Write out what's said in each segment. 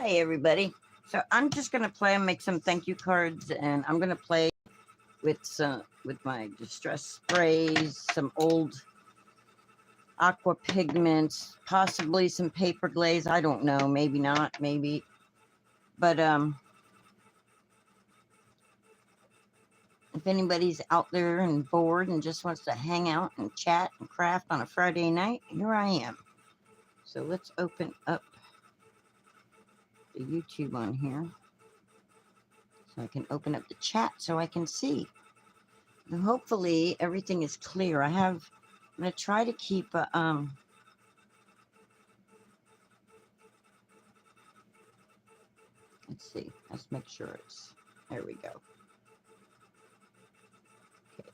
Hi, everybody. So I'm just gonna play and make some thank you cards, and I'm gonna play with my distress sprays, some old aqua pigments, possibly some paper glaze. I don't know, maybe not, maybe. But if anybody's out there and bored and just wants to hang out and chat and craft on a Friday night, here I am. So let's open up the YouTube on here. So I can open up the chat so I can see. And hopefully everything is clear. I'm going to try to keep let's see. Let's make sure it's, there we go. Okay.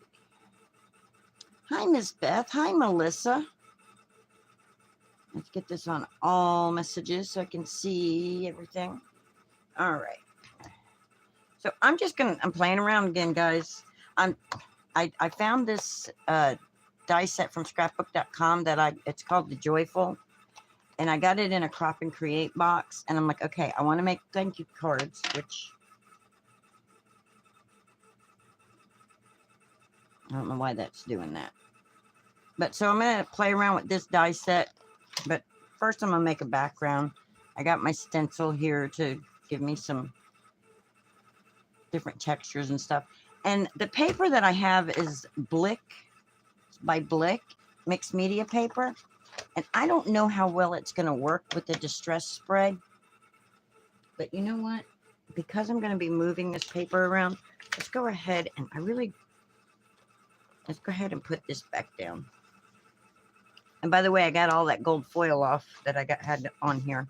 Hi, Miss Beth. Hi, Melissa. Let's get this on all messages so I can see everything. All right. So I'm playing around again, guys. I found this die set from scrapbook.com that it's called the Joyful, and I got it in a crop and create box, and I'm like, okay, I want to make thank you cards, which I don't know why that's doing that. But so I'm going to play around with this die set, but first I'm going to make a background. I got my stencil here to give me some different textures and stuff. And the paper that I have is Blick by Blick mixed media paper. And I don't know how well it's going to work with the distress spray. But you know what? Because I'm going to be moving this paper around, let's go ahead and let's go ahead and put this back down. And by the way, I got all that gold foil off that I had on here.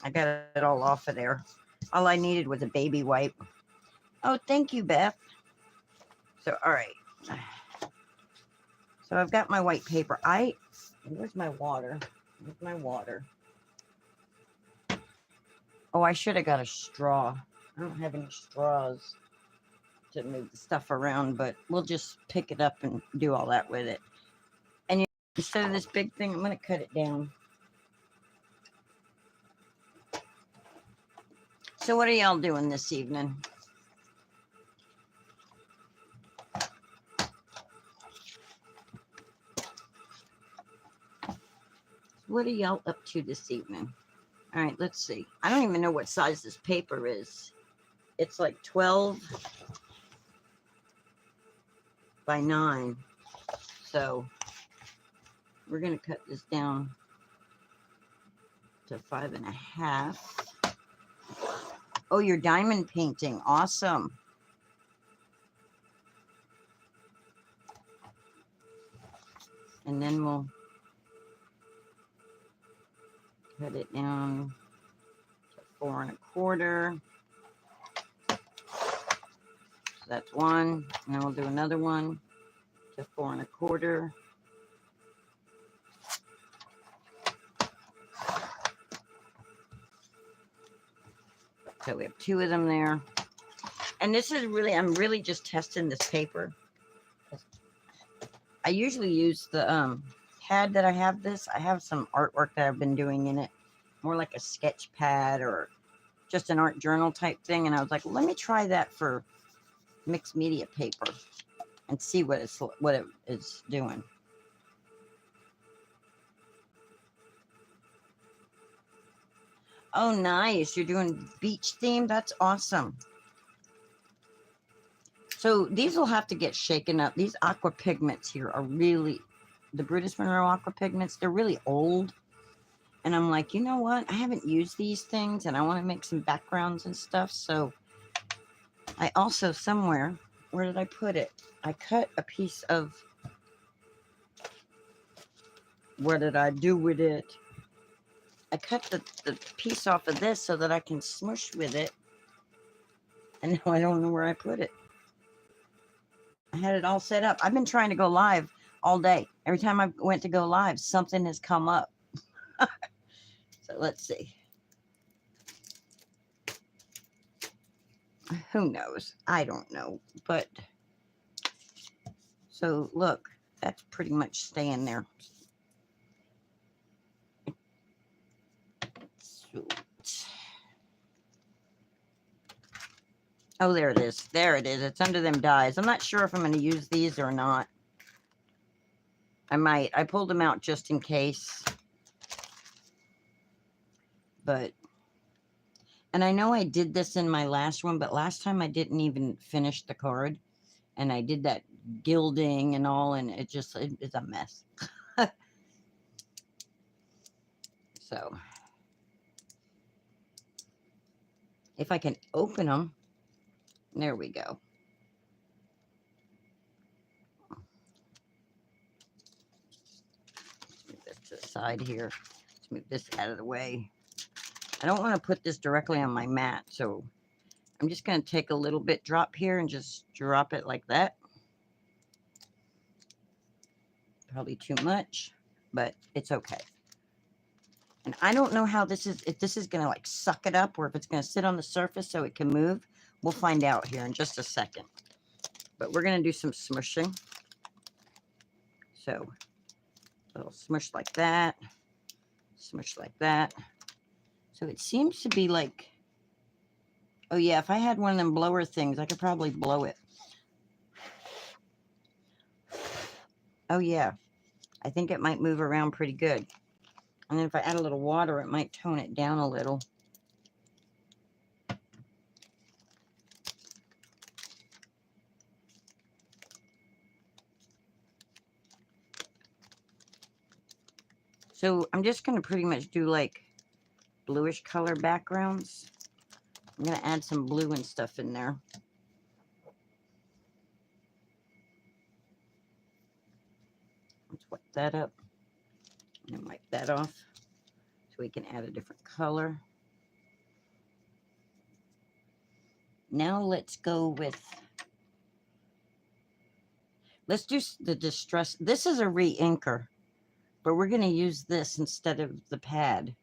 I got it all off of there. All I needed was a baby wipe. Oh, thank you, Beth. So, all right. So I've got my white paper. Where's my water? Where's my water? Oh, I should have got a straw. I don't have any straws to move the stuff around, but we'll just pick it up and do all that with it. And instead of this big thing, I'm going to cut it down. So what are y'all doing this evening? What are y'all up to this evening? All right, let's see. I don't even know what size this paper is. It's like 12 by 9. So we're going to cut this down to 5.5. Oh, you're diamond painting. Awesome. And then we'll cut it down to 4.25. So that's one. And then we'll do another one to 4.25. So we have 2 of them there. And this is really, I'm really just testing this paper. I usually use the pad that I have this. I have some artwork that I've been doing in it. More like a sketch pad or just an art journal type thing. And I was like, let me try that for mixed media paper and see what it is doing. Oh, nice. You're doing beach theme. That's awesome. So these will have to get shaken up. These aqua pigments here are really, the Brutus Monroe aqua pigments, they're really old. And I'm like, you know what? I haven't used these things and I want to make some backgrounds and stuff. So I also somewhere, where did I put it? I cut a piece of, what did I do with it? I cut the piece off of this so that I can smush with it. And now I don't know where I put it. I had it all set up. I've been trying to go live all day. Every time I went to go live, something has come up. So let's see. Who knows? I don't know. But so look, that's pretty much staying there. So Oh, there it is. There it is. It's under them dies. I'm not sure if I'm going to use these or not. I might. I pulled them out just in case. But, and I know I did this in my last one, but last time I didn't even finish the card. And I did that gilding and all, and it's a mess. So, if I can open them, there we go. Let's move this to the side here. Let's move this out of the way. I don't want to put this directly on my mat, so I'm just going to take a little bit drop here and just drop it like that. Probably too much, but it's okay. And I don't know how this is, if this is going to like suck it up or if it's going to sit on the surface so it can move. We'll find out here in just a second. But we're going to do some smushing. So a little smush like that. Smush like that. So it seems to be like, oh yeah, if I had one of them blower things, I could probably blow it. Oh yeah, I think it might move around pretty good. And then if I add a little water, it might tone it down a little. So I'm just going to pretty much do like bluish color backgrounds. I'm going to add some blue and stuff in there. Let's wipe that up and then wipe that off so we can add a different color. Now let's go with, let's do the distress. This is a re-inker, but we're going to use this instead of the pad.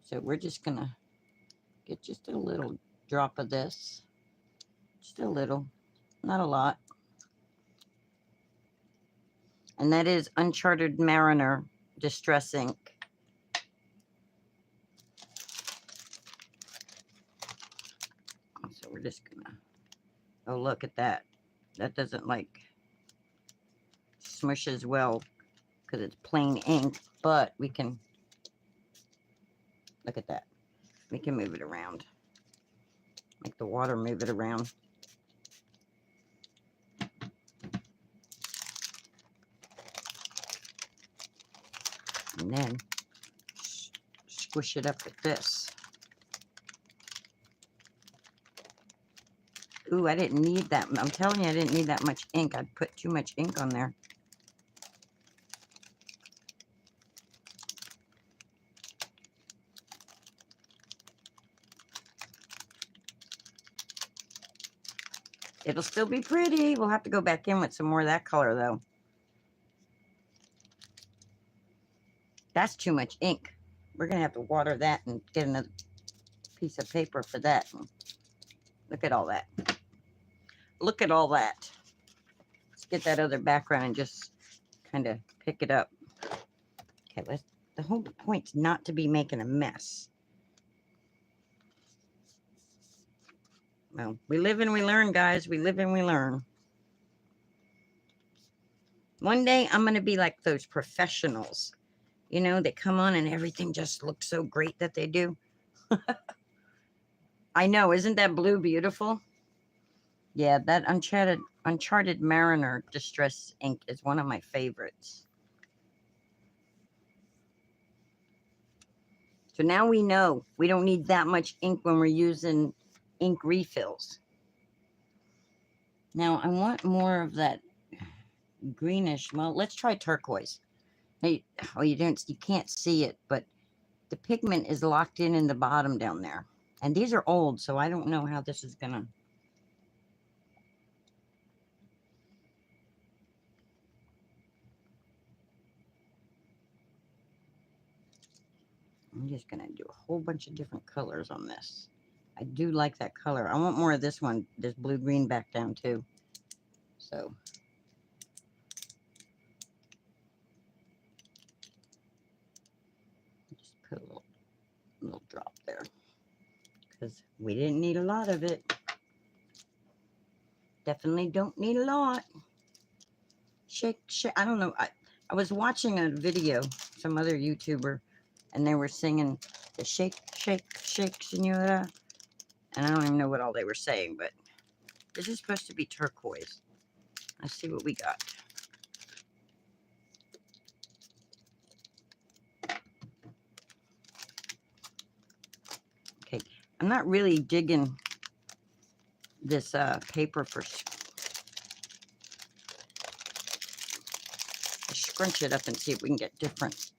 So we're just going to get just a little drop of this. Just a little, not a lot. And that is Uncharted Mariner Distress Ink. So we're just gonna, oh, look at that. That doesn't like smush as well because it's plain ink, but we can, look at that. We can move it around. Make the water move it around. And then squish it up with this. Ooh, I didn't need that. I'm telling you, I didn't need that much ink. I'd put too much ink on there. It'll still be pretty. We'll have to go back in with some more of that color, though. That's too much ink. We're going to have to water that and get another piece of paper for that. Look at all that. Look at all that. Let's get that other background and just kind of pick it up. Okay, the whole point's not to be making a mess. Well, we live and we learn, guys. We live and we learn. One day, I'm going to be like those professionals. You know, they come on and everything just looks so great that they do. I know. Isn't that blue beautiful? Yeah, that Uncharted Mariner Distress Ink is one of my favorites. So now we know we don't need that much ink when we're using ink refills. Now I want more of that greenish. Well, let's try turquoise. Hey, oh, you can't see it, but the pigment is locked in the bottom down there. And these are old, so I don't know how this is gonna. I'm just gonna do a whole bunch of different colors on this. I do like that color. I want more of this one, this blue-green back down too. So. Just put a little drop there because we didn't need a lot of it. Definitely don't need a lot. Shake, shake. I don't know. I was watching a video, some other YouTuber, and they were singing the shake, shake, shake, senora. And I don't even know what all they were saying, but this is supposed to be turquoise. Let's see what we got. Okay, I'm not really digging this paper for scrunch it up and see if we can get different.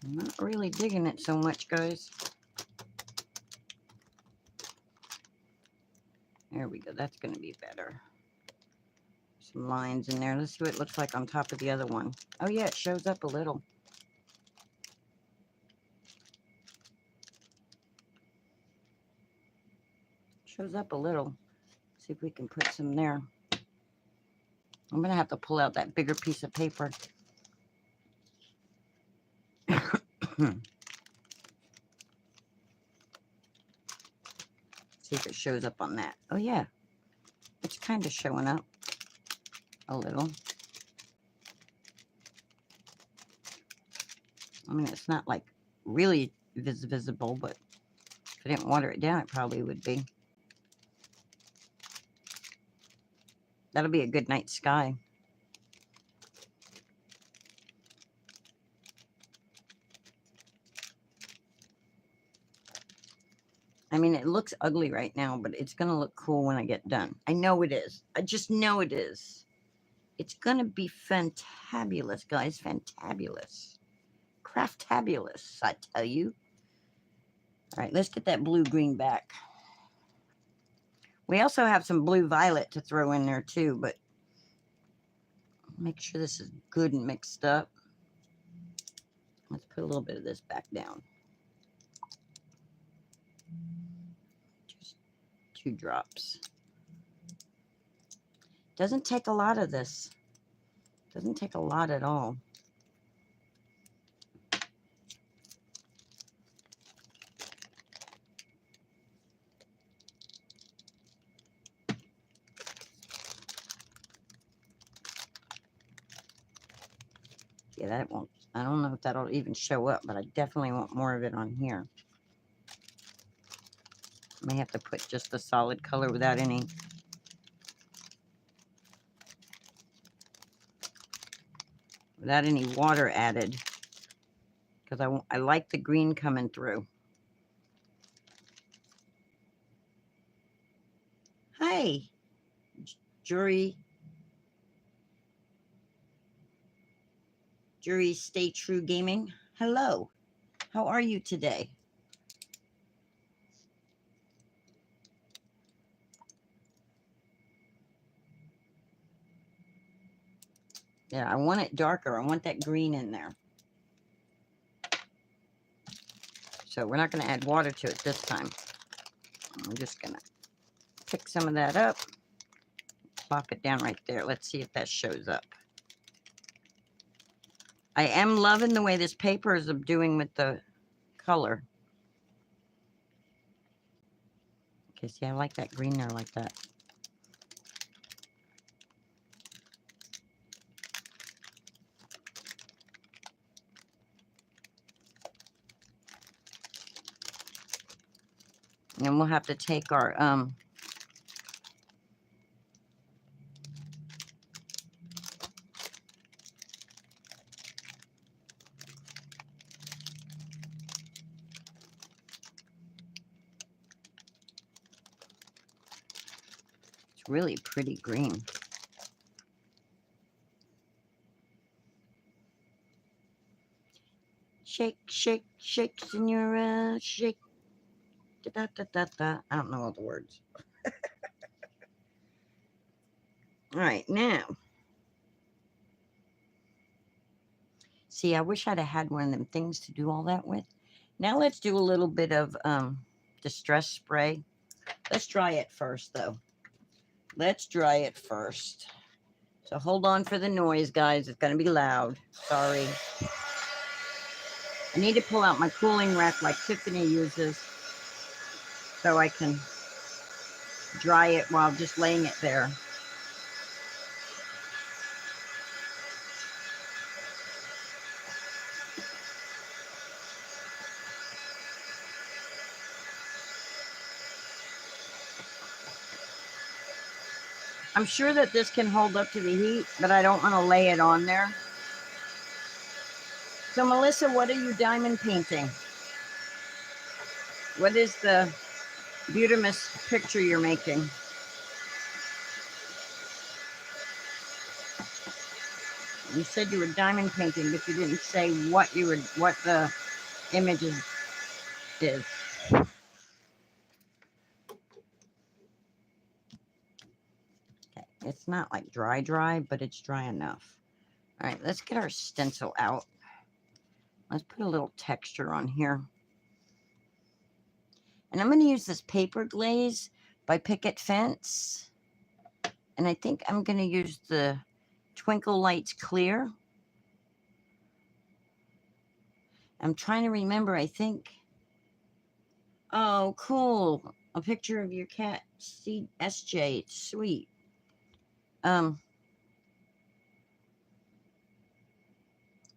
I'm not really digging it so much, guys. There we go. That's going to be better. Some lines in there. Let's see what it looks like on top of the other one. Oh, yeah, it shows up a little. Shows up a little. See if we can put some there. I'm going to have to pull out that bigger piece of paper. See if it shows up on that. Oh, yeah. It's kind of showing up a little. I mean, it's not like really visible, but if I didn't water it down, it probably would be. That'll be a good night sky. I mean, it looks ugly right now, but it's going to look cool when I get done. I know it is. I just know it is. It's going to be fantabulous, guys. Fantabulous. Craftabulous, I tell you. All right, let's get that blue-green back. We also have some blue-violet to throw in there, too, but make sure this is good and mixed up. Let's put a little bit of this back down. Just 2 drops. Doesn't take a lot of this. Doesn't take a lot at all. Yeah, that won't, I don't know if that'll even show up, but I definitely want more of it on here. May have to put just the solid color without any water added, because I like the green coming through. Hi, Jury Stay True Gaming. Hello, how are you today? Yeah, I want it darker. I want that green in there. So we're not going to add water to it this time. I'm just going to pick some of that up, plop it down right there. Let's see if that shows up. I am loving the way this paper is doing with the color. Okay, see, I like that green there like that. And then we'll have to take our it's really pretty green. Shake, shake, shake, senora, shake. Da, da, da, da. I don't know all the words. All right, now. See, I wish I'd have had one of them things to do all that with. Now let's do a little bit of distress spray. Let's dry it first, though. Let's dry it first. So hold on for the noise, guys. It's going to be loud. Sorry. I need to pull out my cooling rack like Tiffany uses so I can dry it while just laying it there. I'm sure that this can hold up to the heat, but I don't want to lay it on there. So Melissa, what are you diamond painting? What is the Butamus picture you're making? You said you were diamond painting, but you didn't say what the image is. Okay, it's not like dry, but it's dry enough. All right, let's get our stencil out. Let's put a little texture on here. And I'm going to use this paper glaze by Picket Fence. And I think I'm going to use the Twinkle Lights Clear. I'm trying to remember, I think. Oh, cool. A picture of your cat, SJ. It's sweet.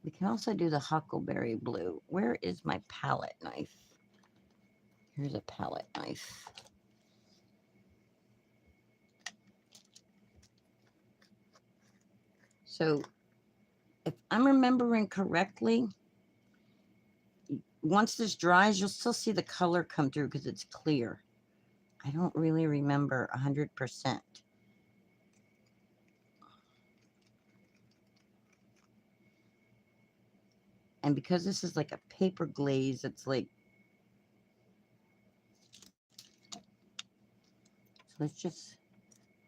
We can also do the Huckleberry Blue. Where is my palette knife? Here's a palette knife. So, if I'm remembering correctly, once this dries, you'll still see the color come through because it's clear. I don't really remember 100%. And because this is like a paper glaze, it's like, so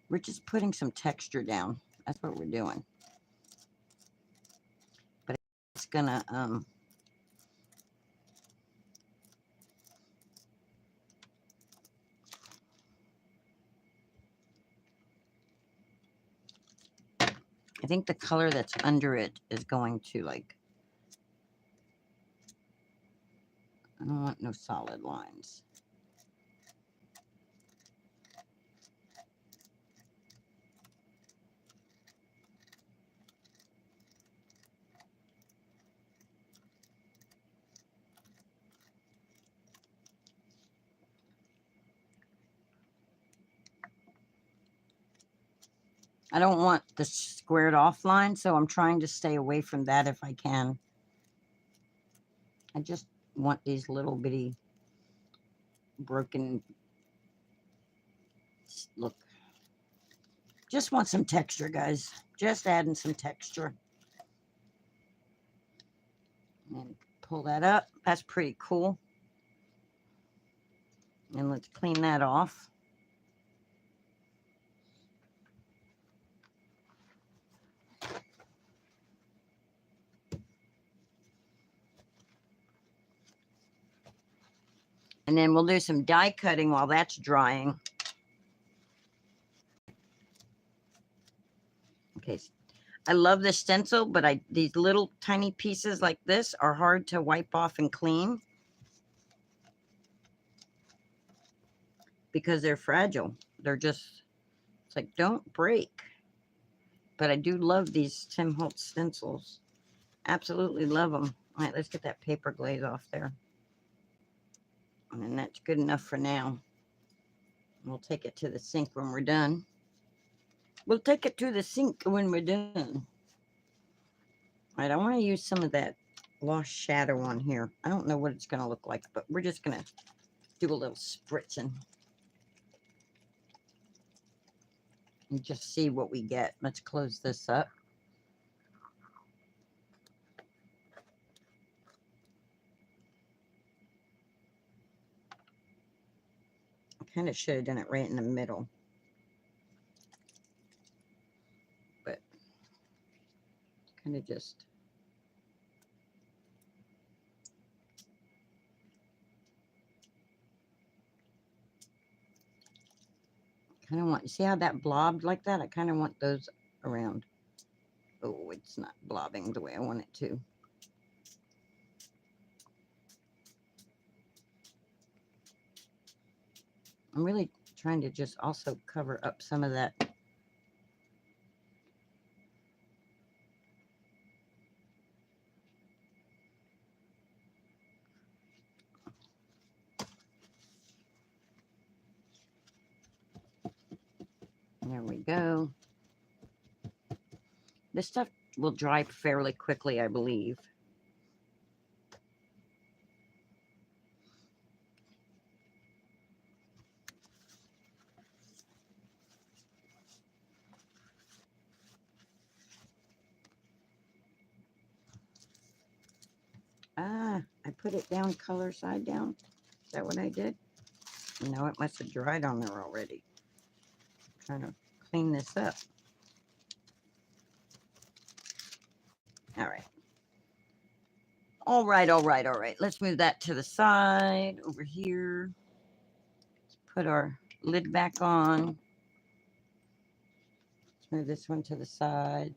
we're just putting some texture down. That's what we're doing. But it's gonna, I think the color that's under it is going to like, I don't want no solid lines. I don't want the squared off line, so I'm trying to stay away from that if I can. I just want these little bitty broken, look. Just want some texture, guys. Just adding some texture. And pull that up. That's pretty cool. And let's clean that off. And then we'll do some die cutting while that's drying. Okay, I love this stencil, but these little tiny pieces like this are hard to wipe off and clean because they're fragile. They're just, it's like, don't break. But I do love these Tim Holtz stencils. Absolutely love them. All right, let's get that paper glaze off there. And that's good enough for now. We'll take it to the sink when we're done. We'll take it to the sink when we're done. All right, I want to use some of that lost shadow on here. I don't know what it's going to look like, but we're just going to do a little spritzing. And just see what we get. Let's close this up. I kind of should have done it right in the middle. But kind of just... kind of want, see how that blobbed like that? I kind of want those around. Oh, it's not blobbing the way I want it to. I'm really trying to just also cover up some of that. There we go. This stuff will dry fairly quickly, I believe. Ah, I put it down color side down. Is that what I did? No, it must have dried on there already. I'm trying to clean this up. All right. All right, all right, all right. Let's move that to the side over here. Let's put our lid back on. Let's move this one to the side.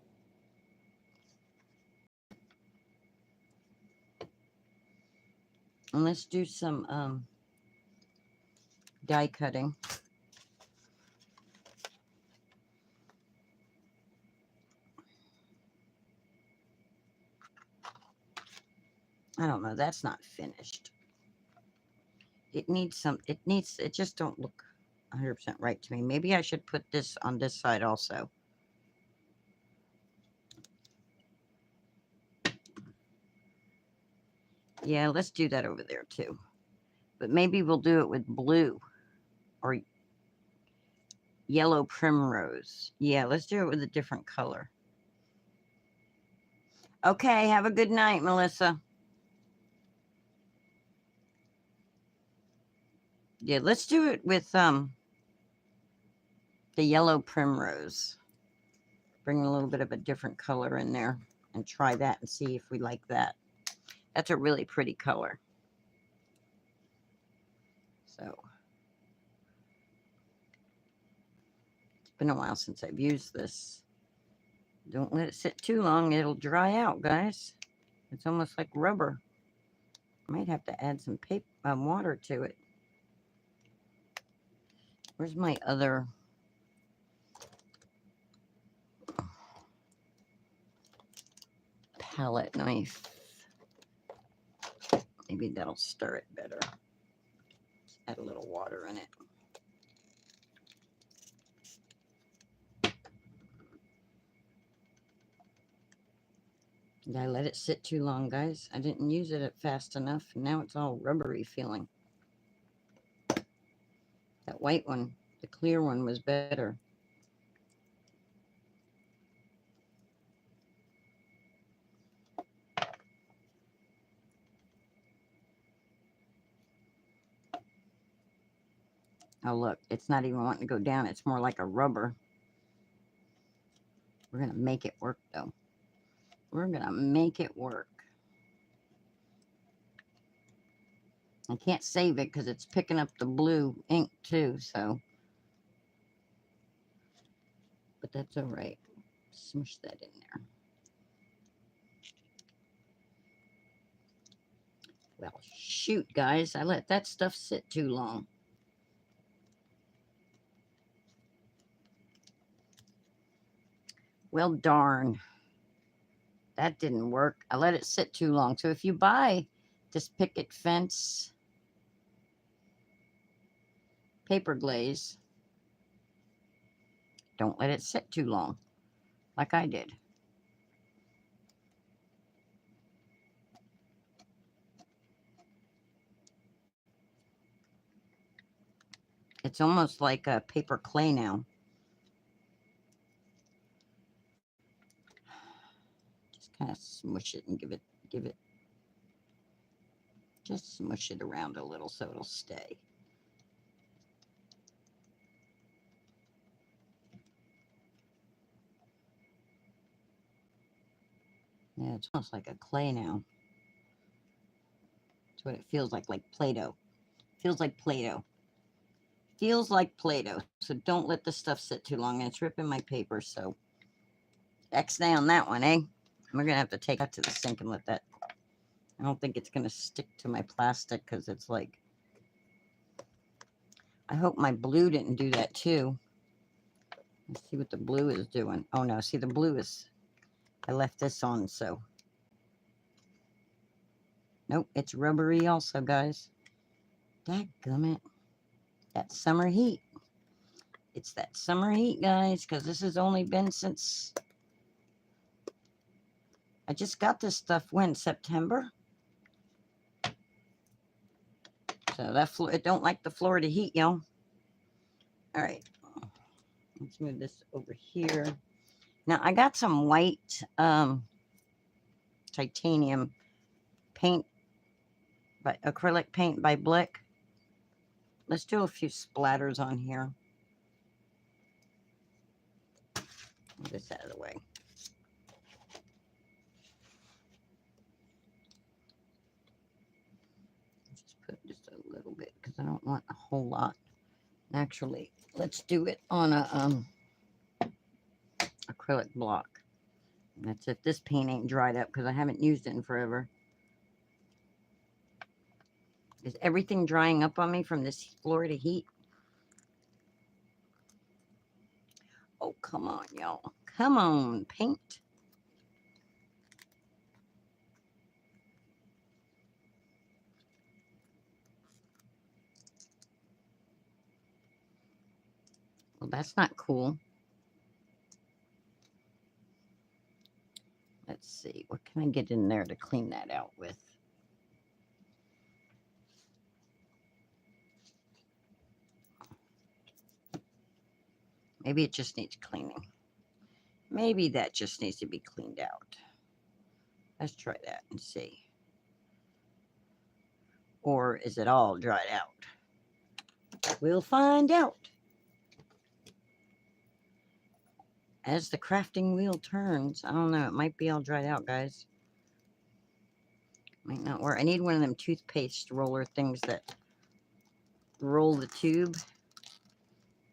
And let's do some die cutting. I don't know, that's not finished. It needs some, it just don't look 100% right to me. Maybe I should put this on this side also. Yeah, let's do that over there too. But maybe we'll do it with blue or yellow primrose. Yeah, let's do it with a different color. Okay, have a good night, Melissa. Yeah, let's do it with the yellow primrose. Bring a little bit of a different color in there and try that and see if we like that. That's a really pretty color. So it's been a while since I've used this. Don't let it sit too long. It'll dry out, guys. It's almost like rubber. I might have to add some paper, water to it. Where's my other palette knife? Maybe that'll stir it better. Add a little water in it. Did I let it sit too long, guys? I didn't use it fast enough. And now it's all rubbery feeling. That white one, the clear one, was better. Oh, look, it's not even wanting to go down. It's more like a rubber. We're going to make it work, though. We're going to make it work. I can't save it because it's picking up the blue ink, too, so. But that's all right. Smush that in there. Well, shoot, guys. I let that stuff sit too long. Well, darn. That didn't work. I let it sit too long. So if you buy this picket fence paper glaze, don't let it sit too long, like I did. It's almost like a paper clay now. Just kind of smush it and give it, just smush it around a little so it'll stay. Yeah, it's almost like a clay now. That's what it feels like Play-Doh. Feels like Play-Doh. Feels like Play-Doh. So don't let the stuff sit too long. And it's ripping my paper, so X-nay on that one, eh? We're gonna have to take that to the sink and let that. I don't think it's gonna stick to my plastic because it's like. I hope my blue didn't do that too. Let's see what the blue is doing. Oh no, see the blue is. I left this on, so. Nope, it's rubbery also, guys. Dadgummit. That summer heat. It's that summer heat, guys, because this has only been since. I just got this stuff when? September? So that it don't like the Florida heat, y'all. All right. Let's move this over here. Now, I got some white titanium paint, but acrylic paint by Blick. Let's do a few splatters on here. Move this out of the way. Just put just a little bit because I don't want a whole lot. Actually, let's do it on a acrylic block. That's if this paint ain't dried up because I haven't used it in forever. Is everything drying up on me from this Florida heat? Oh, come on, y'all. Come on, paint. Well, that's not cool. Let's see. What can I get in there to clean that out with? Maybe it just needs cleaning. Maybe that just needs to be cleaned out. Let's try that and see. Or is it all dried out? We'll find out. As the crafting wheel turns, I don't know, it might be all dried out, guys. Might not work. I need one of them toothpaste roller things that roll the tube,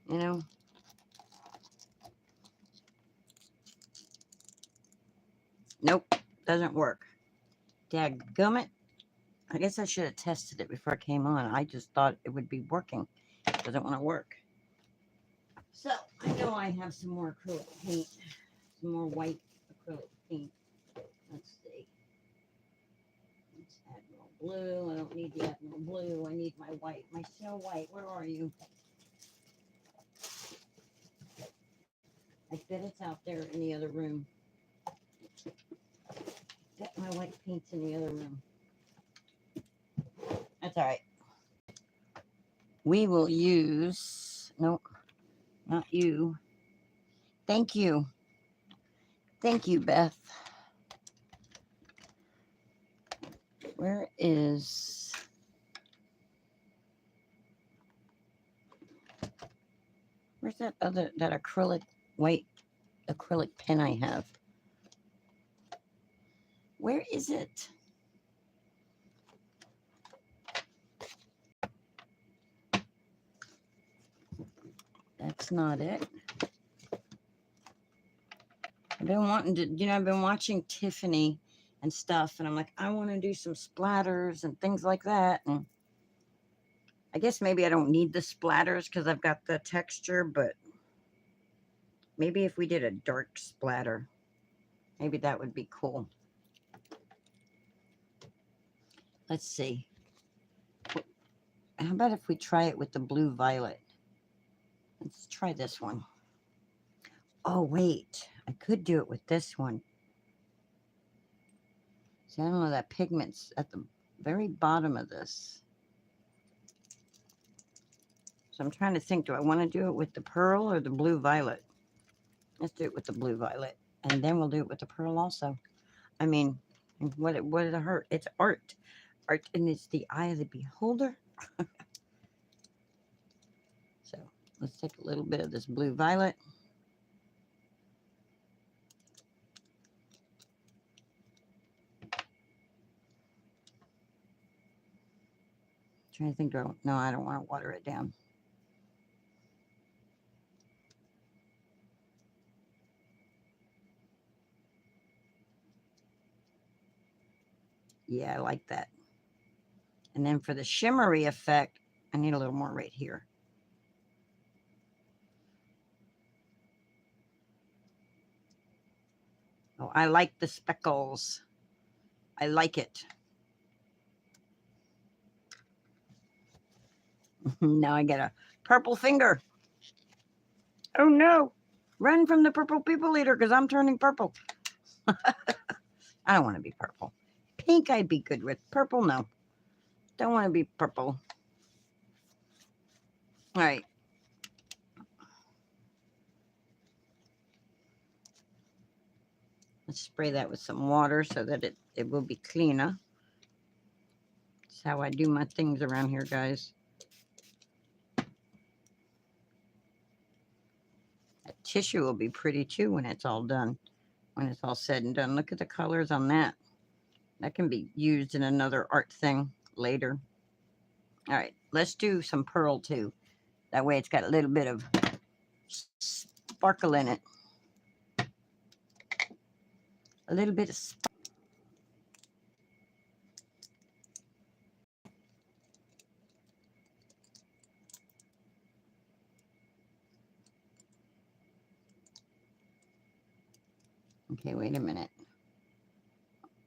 you know. Nope, doesn't work. Dadgummit. I guess I should have tested it before I came on. I just thought it would be working. It doesn't want to work. So, I know I have some more acrylic paint. Some more white acrylic paint. Let's see. It's Admiral Blue. I don't need the Admiral Blue. I need my white. My Snow White. Where are you? I bet it's out there in the other room. I bet my white paint's in the other room. That's all right. We will use... Nope. Not you. Thank you. Thank you, Beth. Where is... Where's that other, that acrylic, white acrylic pen I have? Where is it? That's not it. I've been wanting to, you know, I've been watching Tiffany and stuff, and I'm like, I want to do some splatters and things like that. And I guess maybe I don't need the splatters because I've got the texture, but maybe if we did a dark splatter, maybe that would be cool. Let's see. How about if we try it with the blue violet? Let's try this one. Oh, wait. I could do it with this one. See, I don't know, that pigment's at the very bottom of this. So I'm trying to think, do I want to do it with the pearl or the blue violet? Let's do it with the blue violet. And then we'll do it with the pearl also. I mean, what did it hurt? It's art. Art, and it's the eye of the beholder. So let's take a little bit of this blue violet. Trying to think, no, I don't want to water it down. Yeah, I like that. And then for the shimmery effect, I need a little more right here. Oh, I like the speckles. I like it. Now I get a purple finger. Oh no. Run from the purple people eater because I'm turning purple. I don't want to be purple. Pink I'd be good with. Purple, no. Don't want to be purple. All right. Let's spray that with some water so that it will be cleaner. That's how I do my things around here, guys. That tissue will be pretty too when it's all done. When it's all said and done. Look at the colors on that. That can be used in another art thing later. All right, let's do some pearl too. That way it's got a little bit of sparkle in it. A little bit of sparkle. Okay, wait a minute.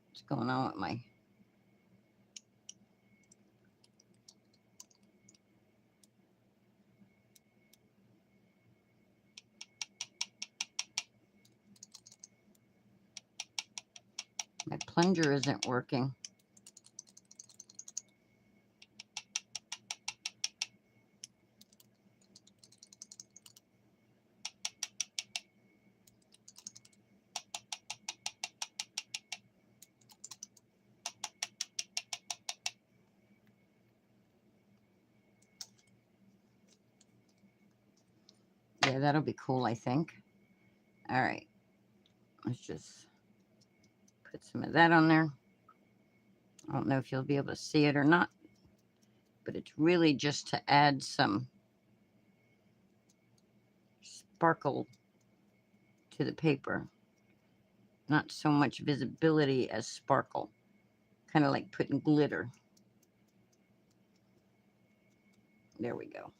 What's going on with my... My plunger isn't working. Yeah, that'll be cool, I think. All right. Let's just put some of that on there. I don't know if you'll be able to see it or not, but it's really just to add some sparkle to the paper. Not so much visibility as sparkle. Kind of like putting glitter. There we go.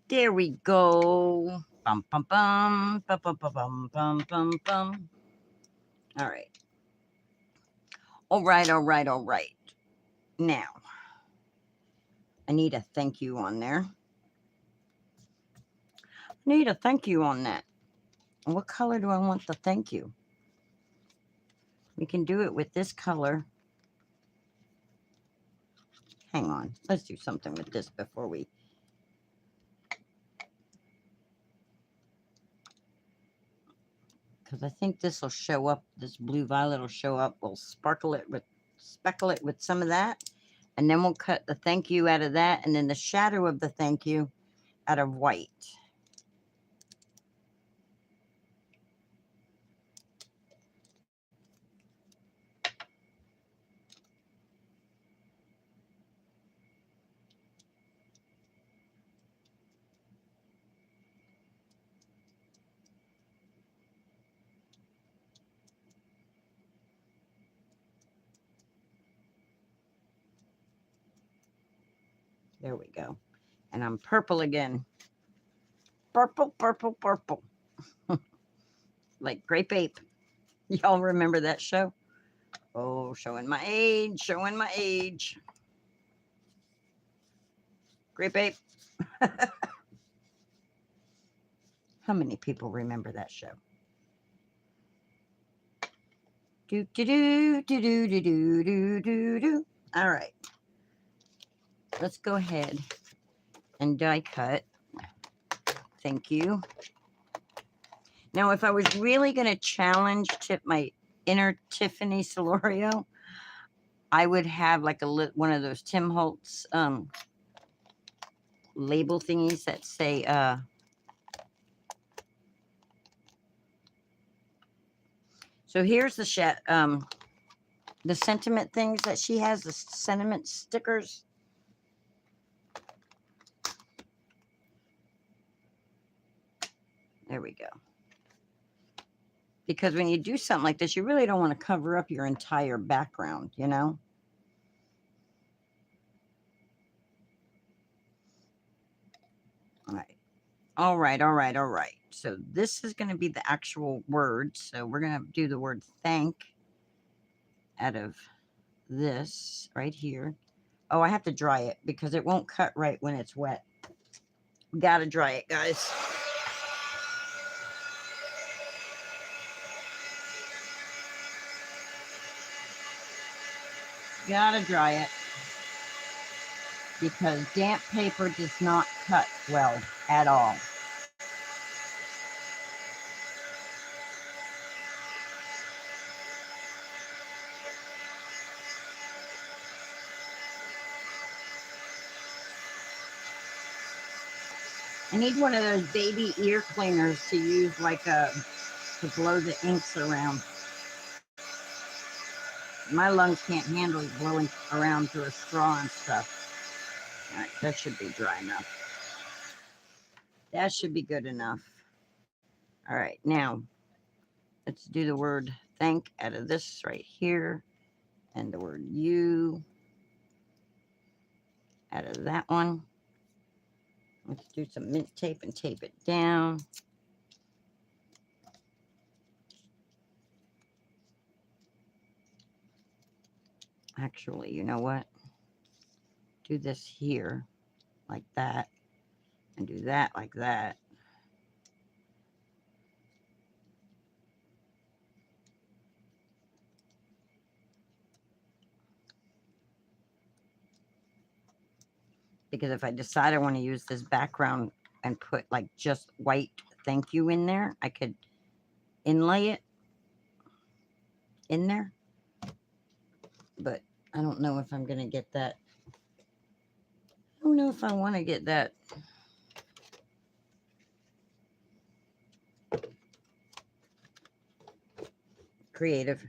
There we go. Bum, bum, bum, bum, bum, bum, bum, bum, bum, bum. All right. All right, all right, all right. Now, I need a thank you on there. I need a thank you on that. What color do I want the thank you? We can do it with this color. Hang on. Let's do something with this before we... Because I think this will show up. This blue violet will show up. We'll speckle it with some of that. And then we'll cut the thank you out of that. And then the shadow of the thank you out of white. There we go. And I'm purple again. Purple, purple, purple. Like Grape Ape. Y'all remember that show? Oh, showing my age, showing my age. Grape Ape. How many people remember that show? Do, do, do, do, do, do, do, do, do, do. All right. Let's go ahead and die cut. Thank you. Now, if I was really going to challenge my inner Tiffany Solorio, I would have like one of those Tim Holtz label thingies that say so here's the sentiment things that she has, the sentiment stickers. There we go. Because when you do something like this, you really don't want to cover up your entire background, you know? All right. All right, all right, all right. So this is going to be the actual word. So we're going to do the word thank out of this right here. Oh, I have to dry it because it won't cut right when it's wet. Got to dry it, guys. Got to dry it because damp paper does not cut well at all. I need one of those baby ear cleaners to use like to blow the inks around. My lungs can't handle blowing around through a straw and stuff. All right, that should be dry enough. That should be good enough. All right, now let's do the word thank out of this right here and the word you out of that one. Let's do some mint tape and tape it down. Actually, you know what? Do this here like that and do that like that. Because if I decide I want to use this background and put like just white thank you in there, I could inlay it in there. But I don't know if I'm going to get that. I don't know if I want to get that. Creative.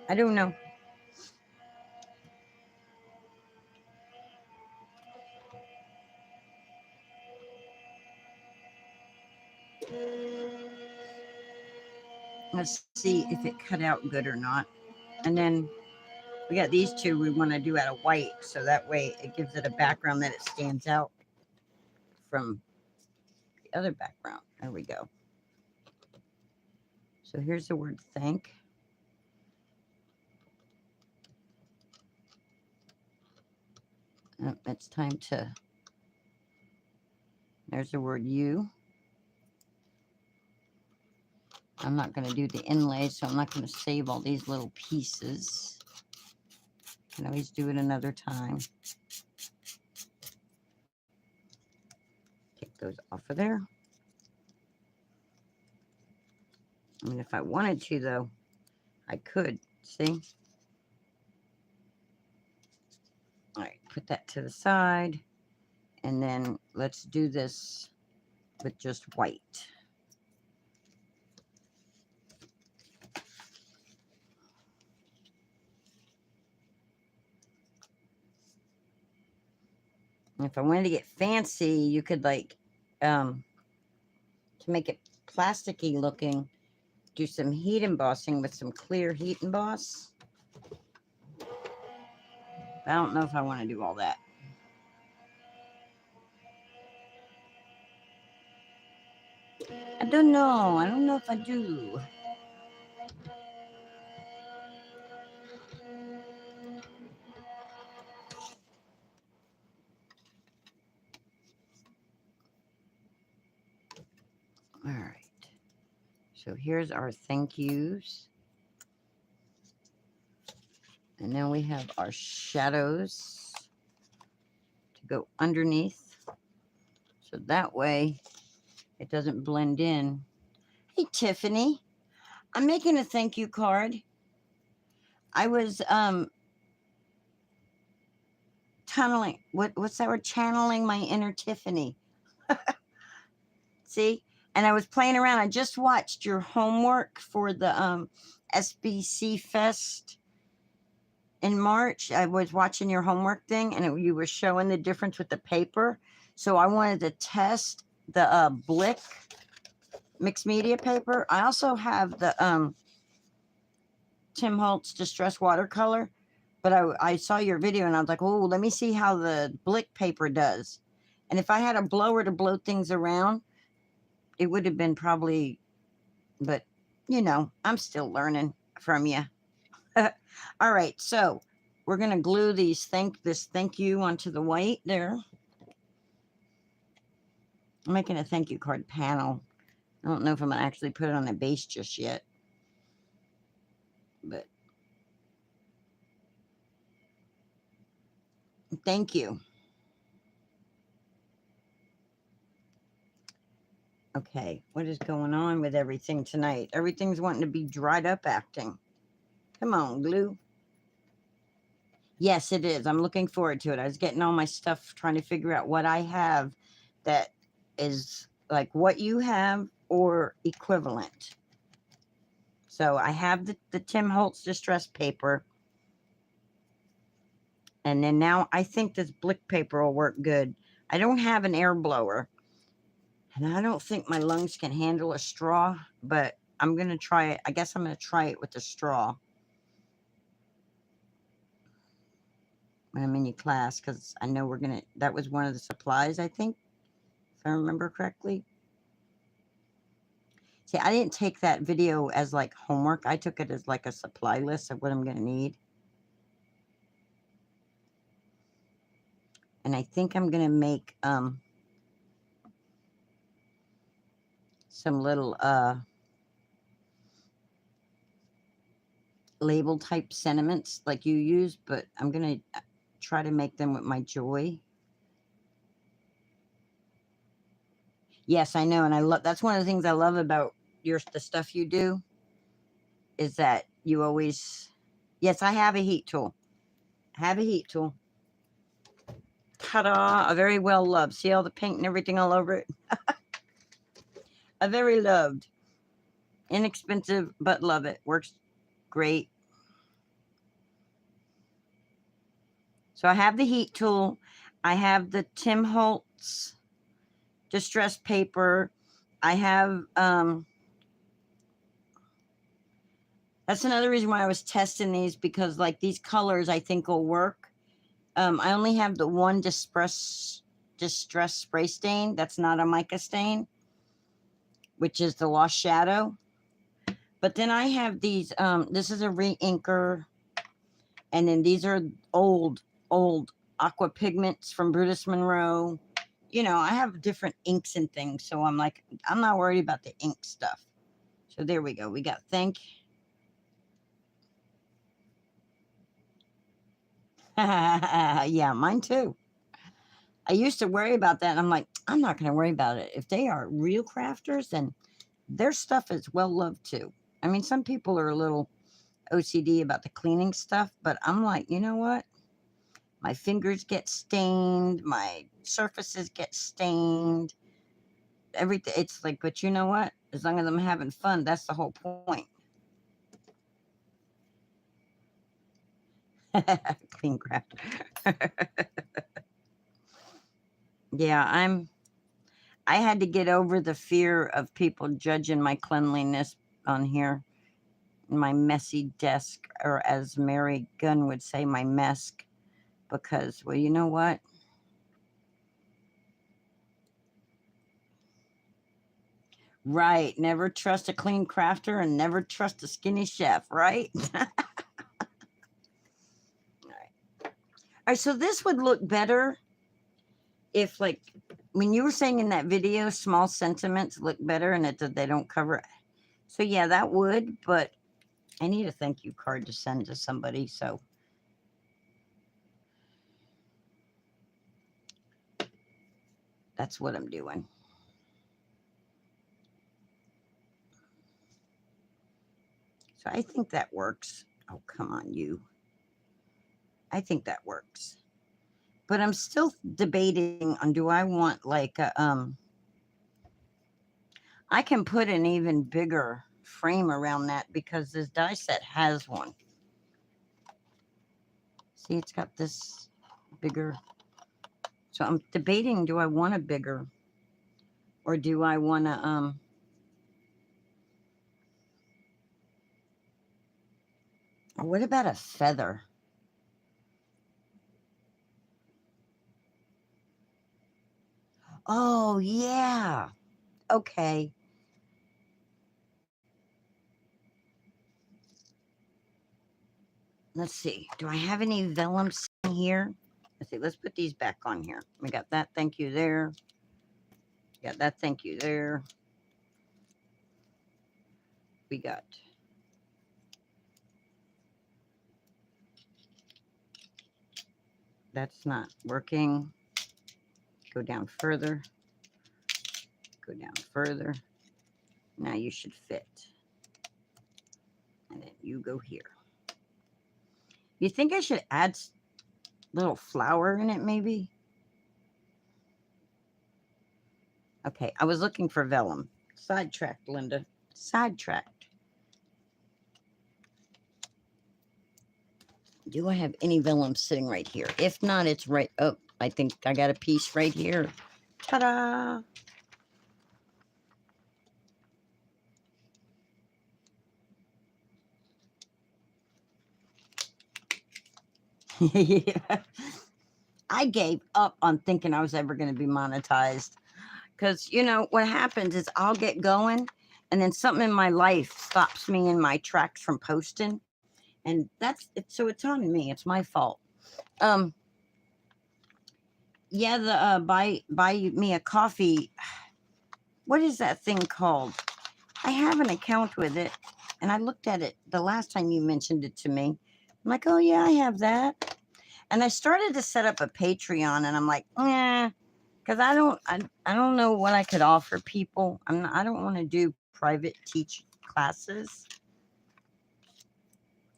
I don't know. Let's see if it cut out good or not. And then we got these two we want to do out of white, so that way it gives it a background that it stands out from the other background. There we go. So here's the word thank. Oh, it's time to, there's the word you. I'm not going to do the inlay, so I'm not going to save all these little pieces. I can always do it another time. Take those off of there. I mean, if I wanted to, though, I could. See? All right, put that to the side. And then let's do this with just white. If I wanted to get fancy, you could like, to make it plasticky looking, do some heat embossing with some clear heat emboss. I don't know if I want to do all that. I don't know. I don't know if I do. All right. So here's our thank yous. And then we have our shadows to go underneath. So that way it doesn't blend in. Hey, Tiffany, I'm making a thank you card. I was tunneling. What's that word? Channeling my inner Tiffany. See? And I was playing around. I just watched your homework for the SBC Fest in March. I was watching your homework thing, and you were showing the difference with the paper. So I wanted to test the Blick mixed media paper. I also have the Tim Holtz Distress Watercolor, but I saw your video and I was like, oh, let me see how the Blick paper does. And if I had a blower to blow things around, it would have been probably, but you know, I'm still learning from you. All right, so we're going to glue these thank you onto the white there. I'm making a thank you card panel. I don't know if I'm going to actually put it on a base just yet. But thank you. Okay, what is going on with everything tonight? Everything's wanting to be dried up acting. Come on, glue. Yes, it is. I'm looking forward to it. I was getting all my stuff, trying to figure out what I have that is like what you have or equivalent. So I have the Tim Holtz Distress paper. And then now I think this Blick paper will work good. I don't have an air blower. And I don't think my lungs can handle a straw, but I'm going to try it. I guess I'm going to try it with a straw when I'm in your class, because I know we're going to, that was one of the supplies, I think, if I remember correctly. See, I didn't take that video as like homework. I took it as like a supply list of what I'm going to need. And I think I'm going to make some little label type sentiments like you use, but I'm going to try to make them with my joy. Yes, I know. And I love, that's one of the things I love about the stuff you do is that you always, yes, I have a heat tool. I have a heat tool. Ta-da, a very well loved. See all the paint and everything all over it? A very loved. Inexpensive, but love it. Works great. So I have the heat tool. I have the Tim Holtz Distress paper. I have, that's another reason why I was testing these, because like these colors I think will work. I only have the one distress spray stain. That's not a mica stain, which is the Lost Shadow. But then I have these, this is a re-inker. And then these are old aqua pigments from Brutus Monroe. You know, I have different inks and things. So I'm like, I'm not worried about the ink stuff. So there we go. We got thank. Yeah, mine too. I used to worry about that. And I'm like, I'm not going to worry about it. If they are real crafters, then their stuff is well loved too. I mean, some people are a little OCD about the cleaning stuff, but I'm like, you know what? My fingers get stained. My surfaces get stained. Everything. It's like, but you know what? As long as I'm having fun, that's the whole point. Clean craft. Yeah, I had to get over the fear of people judging my cleanliness on here. My messy desk, or as Mary Gunn would say, my mesk. Because, well, you know what? Right. Never trust a clean crafter and never trust a skinny chef, right? All right, so this would look better if, like, when you were saying in that video, small sentiments look better and they don't cover it. So, yeah, that would, but I need a thank you card to send to somebody, so. That's what I'm doing. So I think that works. Oh, come on, you. I think that works. But I'm still debating on, do I want like a, I can put an even bigger frame around that because this die set has one. See, it's got this bigger. So I'm debating, do I want a bigger, or do I want to, Or what about a feather? Oh, yeah. Okay. Let's see. Do I have any vellum sitting here? Let's see. Let's put these back on here. We got that. Thank you there. Got that. Thank you there. We got. That's not working. Go down further. Go down further. Now you should fit. And then you go here. You think I should add little flower in it, maybe? Okay, I was looking for vellum. Sidetracked, Linda. Sidetracked. Do I have any vellum sitting right here? If not, it's right. Oh, I think I got a piece right here. Ta-da! Yeah. I gave up on thinking I was ever going to be monetized. Because, you know, what happens is I'll get going and then something in my life stops me in my tracks from posting. And that's it. So it's on me. It's my fault. Um, yeah, the buy me a coffee. What is that thing called? I have an account with it, and I looked at it the last time you mentioned it to me. I'm like, oh yeah, I have that. And I started to set up a Patreon, and I'm like, because I don't know what I could offer people. I don't want to do private teach classes.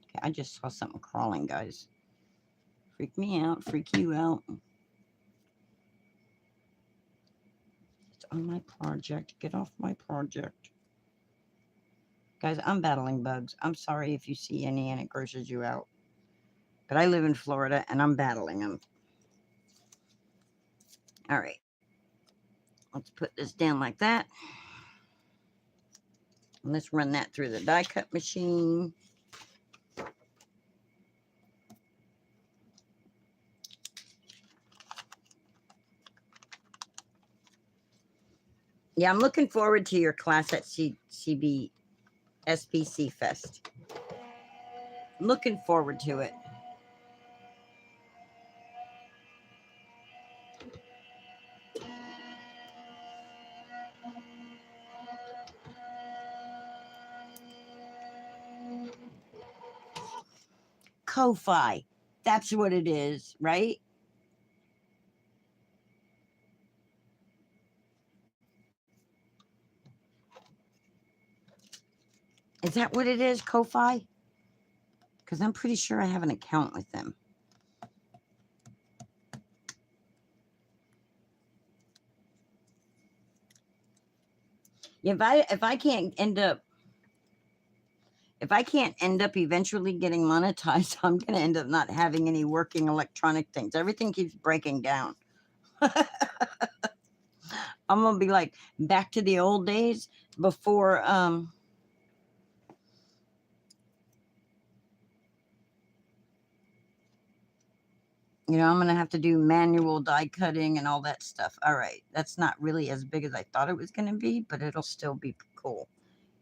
Okay, I just saw something crawling, guys. Freak me out, freak you out. It's on my project. Get off my project. Guys, I'm battling bugs. I'm sorry if you see any and it grosses you out. But I live in Florida and I'm battling them. All right. Let's put this down like that. And let's run that through the die cut machine. Yeah, I'm looking forward to your class at CB SPC Fest. I'm looking forward to it. Ko-Fi. That's what it is, right? Is that what it is, Ko-Fi? Because I'm pretty sure I have an account with them. If I can't end up eventually getting monetized, I'm gonna end up not having any working electronic things. Everything keeps breaking down. I'm gonna be like back to the old days before you know, I'm gonna have to do manual die cutting and all that stuff. All right, that's not really as big as I thought it was gonna be, but it'll still be cool.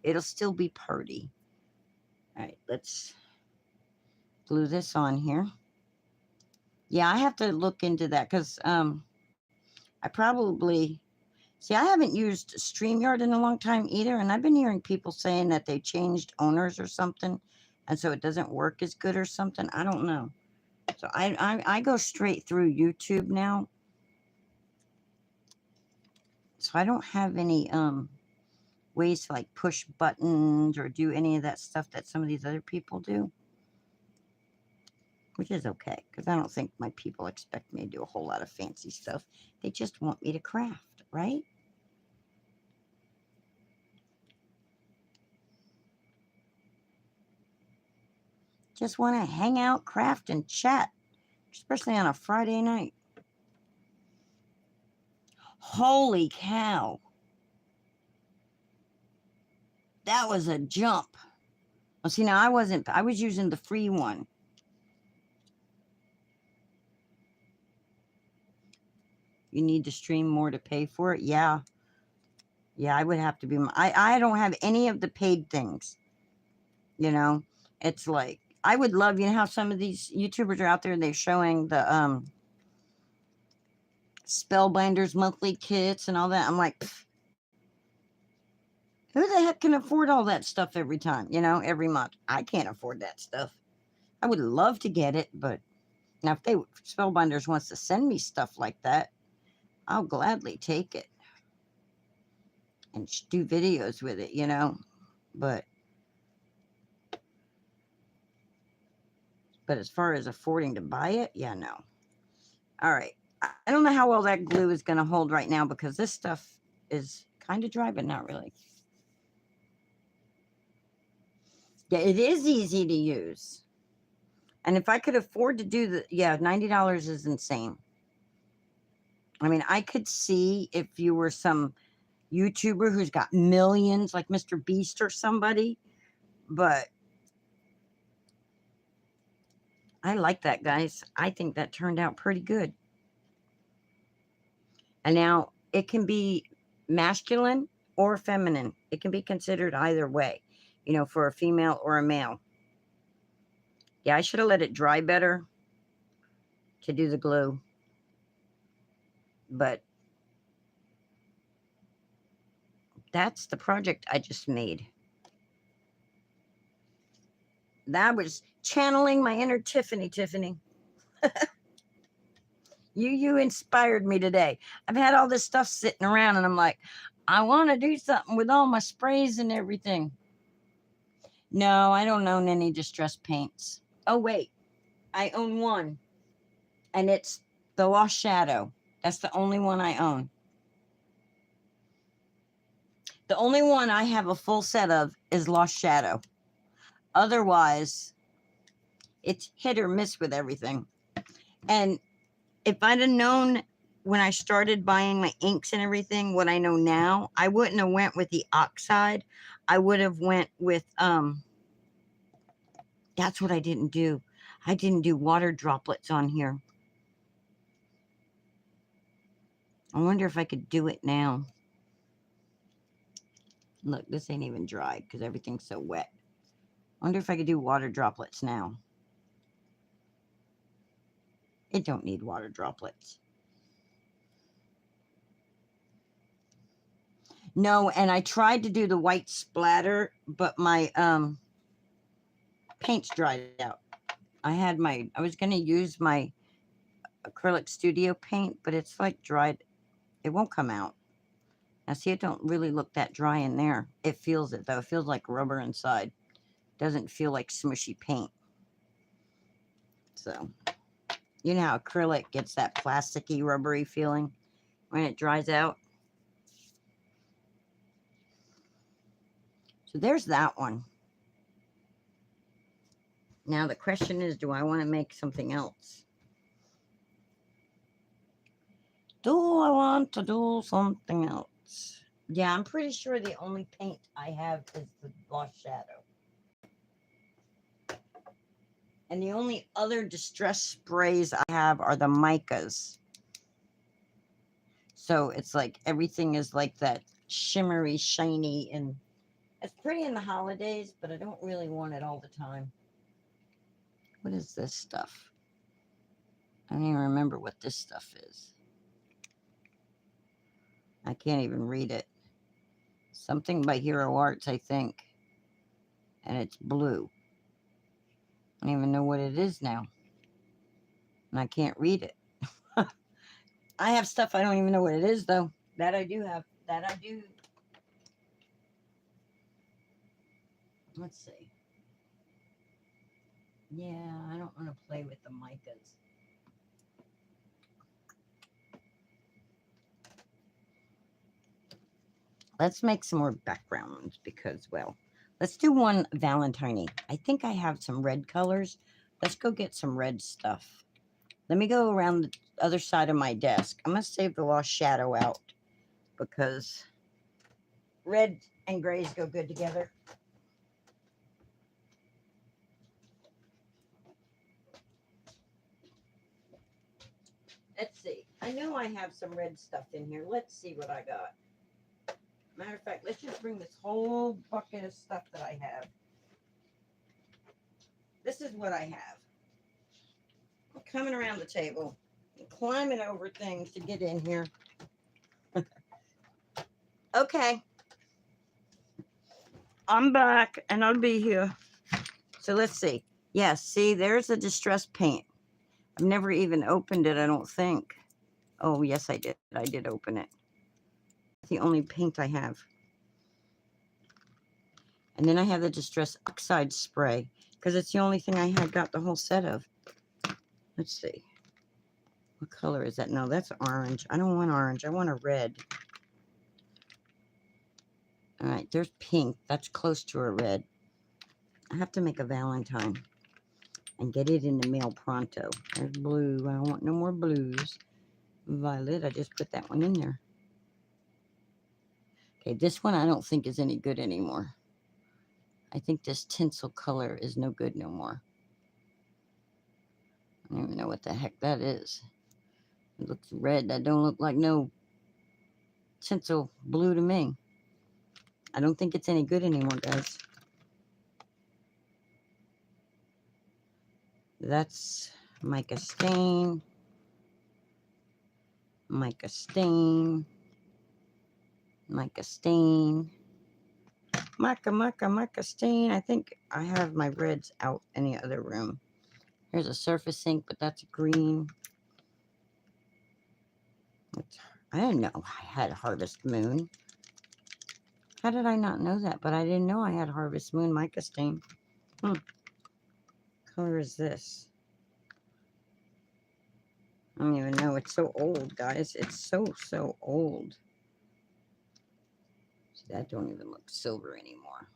It'll still be pretty. All right, let's glue this on here. Yeah, I have to look into that because I probably see I haven't used StreamYard in a long time either, and I've been hearing people saying that they changed owners or something, and so it doesn't work as good or something. I don't know. So I go straight through YouTube now. So I don't have any ways to like push buttons or do any of that stuff that some of these other people do. Which is okay, because I don't think my people expect me to do a whole lot of fancy stuff. They just want me to craft, right? Just want to hang out, craft, and chat, especially on a Friday night. Holy cow. That was a jump. Well, see, now I was using the free one. You need to stream more to pay for it? Yeah. Yeah, I would have to be, I don't have any of the paid things, you know? It's like, I would love, you know how some of these YouTubers are out there, they're showing the, Spellbinders monthly kits and all that. I'm like, pfft, who the heck can afford all that stuff every time, you know, every month? I can't afford that stuff. I would love to get it, but now if Spellbinders wants to send me stuff like that, I'll gladly take it and do videos with it, you know. But as far as affording to buy it, yeah, no. All right. I don't know how well that glue is going to hold right now because this stuff is kind of dry, but not really. Yeah, it is easy to use. And if I could afford to do the, yeah, $90 is insane. I mean, I could see if you were some YouTuber who's got millions, like Mr. Beast or somebody, but I like that, guys. I think that turned out pretty good. And now it can be masculine or feminine. It can be considered either way, you know, for a female or a male. Yeah, I should have let it dry better to do the glue. But that's the project I just made. That was channeling my inner Tiffany. You inspired me today. I've had all this stuff sitting around and I'm like, I want to do something with all my sprays and everything. No, I don't own any distressed paints. Oh, wait. I own one. And it's the Lost Shadow. That's the only one I own. The only one I have a full set of is Lost Shadow. Otherwise, it's hit or miss with everything. And if I'd have known when I started buying my inks and everything what I know now, I wouldn't have went with the oxide. I would have went with that's what I didn't do. I didn't do water droplets on here. I wonder if I could do it now. Look, this ain't even dry because everything's so wet. I wonder if I could do water droplets now. It don't need water droplets. No, and I tried to do the white splatter, but my paint's dried out. I was going to use my acrylic studio paint, but it's like dried. It won't come out. Now see, it don't really look that dry in there. It feels it though. It feels like rubber inside. Doesn't feel like smushy paint. So, you know how acrylic gets that plasticky, rubbery feeling when it dries out? So there's that one. Now the question is, do I want to make something else? Do I want to do something else? Yeah, I'm pretty sure the only paint I have is the Lost Shadow. And the only other distress sprays I have are the micas. So it's like everything is like that shimmery, shiny, and it's pretty in the holidays, but I don't really want it all the time. What is this stuff? I don't even remember what this stuff is. I can't even read it. Something by Hero Arts, I think. And it's blue. I don't even know what it is now. And I can't read it. I have stuff I don't even know what it is, though. That I do have. That I do. Let's see. Yeah, I don't want to play with the micas. Let's make some more backgrounds because, well, let's do one Valentine-y. I think I have some red colors. Let's go get some red stuff. Let me go around the other side of my desk. I'm going to save the Lost Shadow out because red and grays go good together. I know I have some red stuff in here. Let's see what I got. Matter of fact, let's just bring this whole bucket of stuff that I have. This is what I have. I'm coming around the table and climbing over things to get in here. Okay. I'm back and I'll be here. So let's see. Yes, see, there's a distressed paint. I've never even opened it, I don't think. Oh, yes, I did. I did open it. It's the only paint I have. And then I have the Distress Oxide spray because it's the only thing I had got the whole set of. Let's see. What color is that? No, that's orange. I don't want orange. I want a red. All right, there's pink. That's close to a red. I have to make a Valentine and get it in the mail pronto. There's blue. I don't want no more blues. Violet. I just put that one in there. Okay, this one I don't think is any good anymore. I think this tinsel color is no good no more. I don't even know what the heck that is. It looks red. That don't look like no tinsel blue to me. I don't think it's any good anymore, guys. That's mica stain. Mica stain. Mica stain. Mica stain. I think I have my reds out in the other room. Here's a surface ink, but that's green. I didn't know I had Harvest Moon. How did I not know that? But I didn't know I had Harvest Moon mica stain. What color is this? I don't even know. It's so old, guys. It's so old. See, that don't even look silver anymore.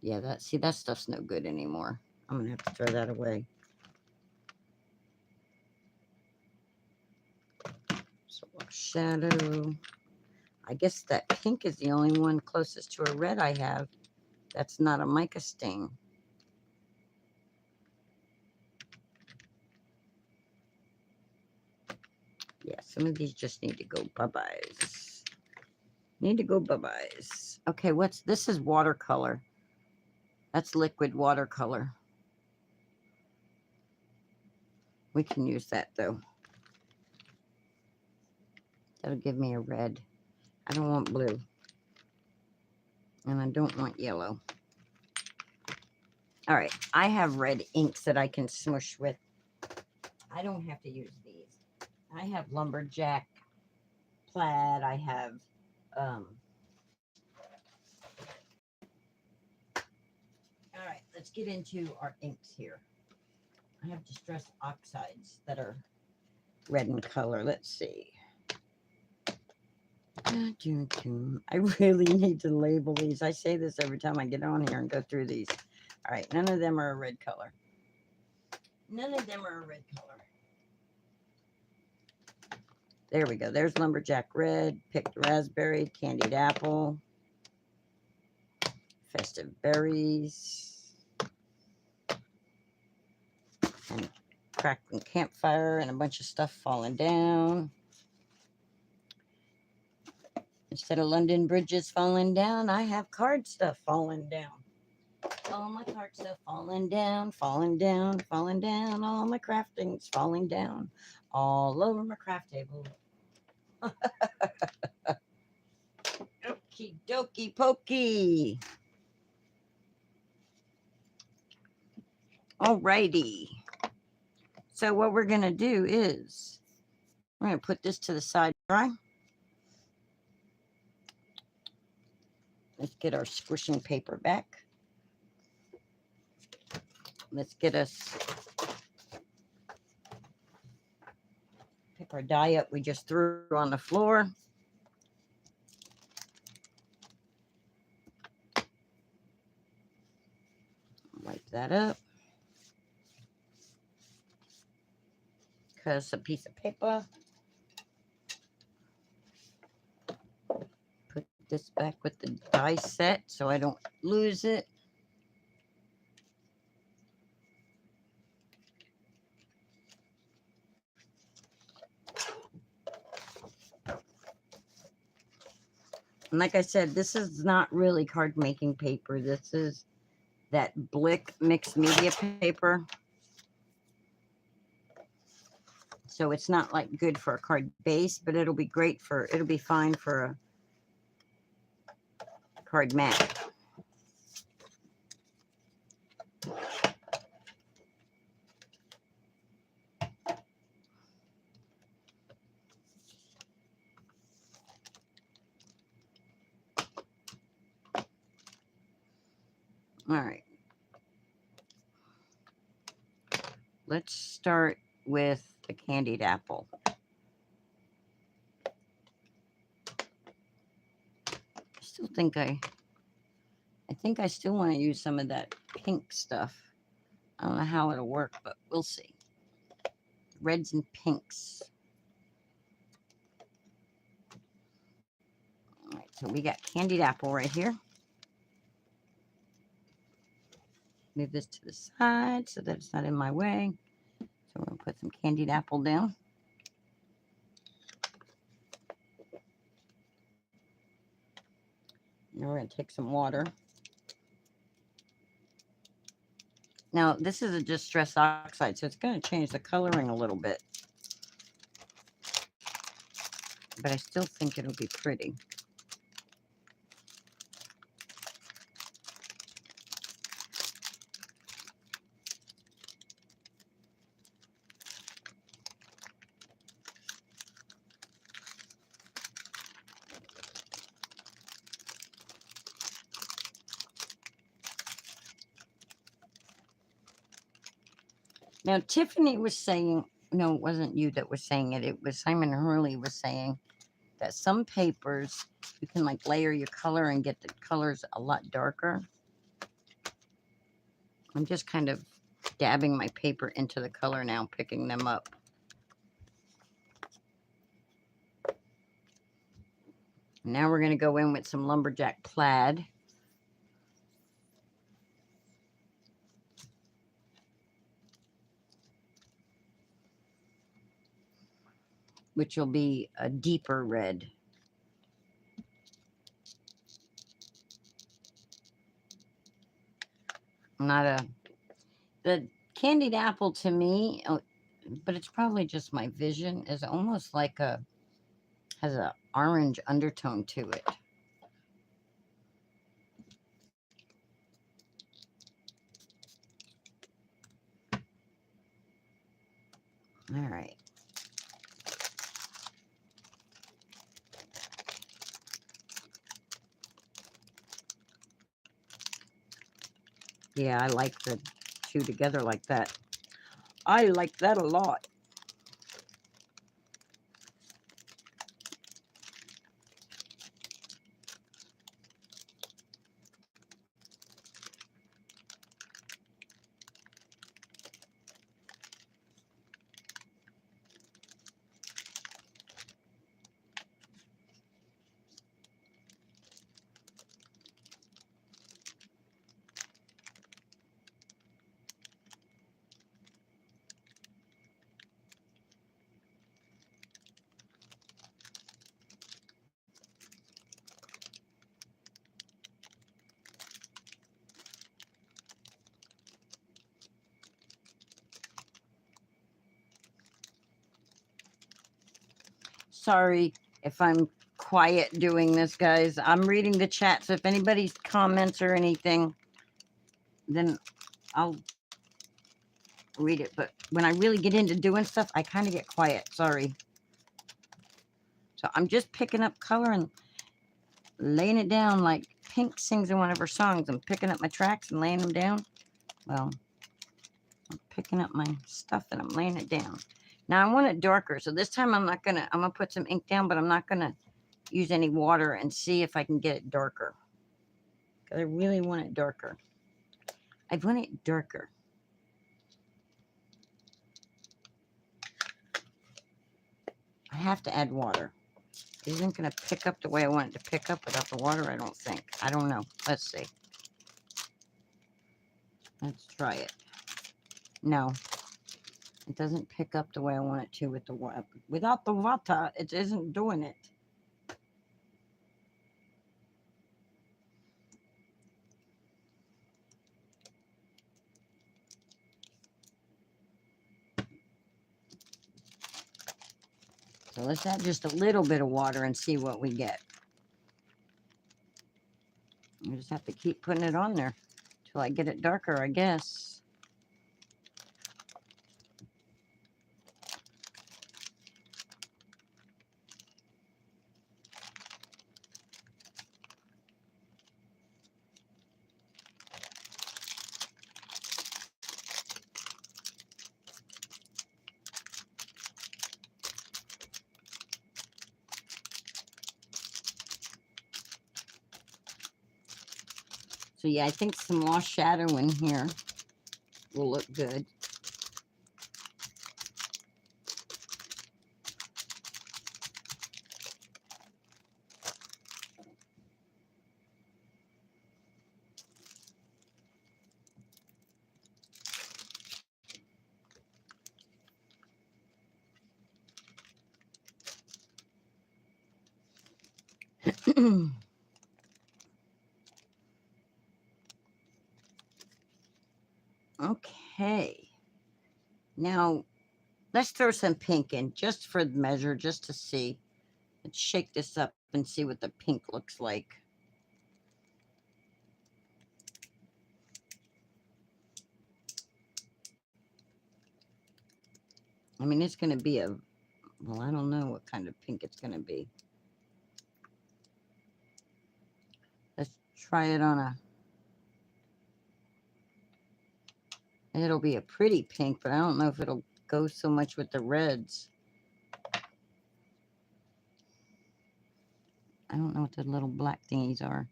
Yeah, that stuff's no good anymore. I'm gonna have to throw that away. So shadow. I guess that pink is the only one closest to a red I have. That's not a mica stain. Yeah, some of these just need to go bye-byes. Need to go bye-byes. Okay, this is watercolor. That's liquid watercolor. We can use that though. That'll give me a red. I don't want blue. And I don't want yellow. All right, I have red inks that I can smush with. I don't have to use these. I have lumberjack, plaid. I have all right, let's get into our inks here. I have Distress Oxides that are red in color. Let's see. I really need to label these. I say this every time I get on here and go through these. All right, none of them are a red color. None of them are a red color. There we go. There's lumberjack red, picked raspberry, candied apple, festive berries, and crackling campfire, and a bunch of stuff falling down. Instead of London bridges falling down, I have card stuff falling down. All my card stuff falling down, falling down, falling down. All my crafting's falling down all over my craft table. Okie dokie pokey. Alrighty. So what we're going to do is we're going to put this to the side dry. Let's get our squishing paper back. Let's get us, pick our die up we just threw on the floor. Wipe that up. Cut us a piece of paper. Put this back with the die set so I don't lose it. And like I said, this is not really card making paper. This is that Blick mixed media paper. So it's not like good for a card base, but it'll be great for, it'll be fine for a card mat. All right. Let's start with the candied apple. I think I still want to use some of that pink stuff. I don't know how it'll work, but we'll see. Reds and pinks. All right, so we got candied apple right here. Move this to the side so that it's not in my way. So we're going to put some candied apple down. Now we're going to take some water. Now, this is a distress oxide, so it's going to change the coloring a little bit. But I still think it'll be pretty. Now, Tiffany was saying, no, it wasn't you that was saying it. It was Simon Hurley was saying that some papers, you can like layer your color and get the colors a lot darker. I'm just kind of dabbing my paper into the color now, picking them up. Now we're going to go in with some lumberjack plaid. Which will be a deeper red. The candied apple to me, but it's probably just my vision, is almost like has an orange undertone to it. All right. Yeah, I like the two together like that. I like that a lot. Sorry if I'm quiet doing this, guys. I'm reading the chat, so if anybody's comments or anything, then I'll read it. But when I really get into doing stuff, I kind of get quiet. Sorry. So I'm just picking up color and laying it down like Pink sings in one of her songs. I'm picking up my tracks and laying them down. Well, I'm picking up my stuff and I'm laying it down. Now I want it darker, so this time I'm gonna put some ink down, but I'm not gonna use any water, and see if I can get it darker. Because I really want it darker. I want it darker. I have to add water. It isn't gonna pick up the way I want it to pick up without the water, I don't think. I don't know. Let's see. Let's try it. No. It doesn't pick up the way I want it to with the water. Without the water, it isn't doing it. So let's add just a little bit of water and see what we get. I just have to keep putting it on there till I get it darker, I guess. So yeah, I think some lost shadow in here will look good. Okay. Now, let's throw some pink in just for the measure, just to see. Let's shake this up and see what the pink looks like. I mean, it's going to be a, well, I don't know what kind of pink it's going to be. Let's try it on a, it'll be a pretty pink, but I don't know if it'll go so much with the reds. I don't know what the little black thingies are.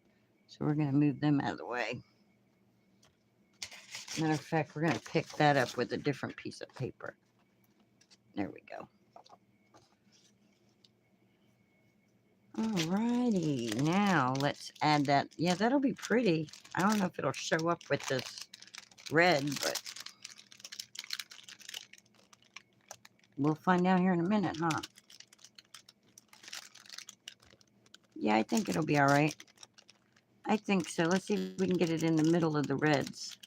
So we're going to move them out of the way. Matter of fact, we're going to pick that up with a different piece of paper. There we go. Alrighty, now let's add that. Yeah, that'll be pretty. I don't know if it'll show up with this red, but we'll find out here in a minute, huh? Yeah, I think it'll be all right. I think so. Let's see if we can get it in the middle of the reds.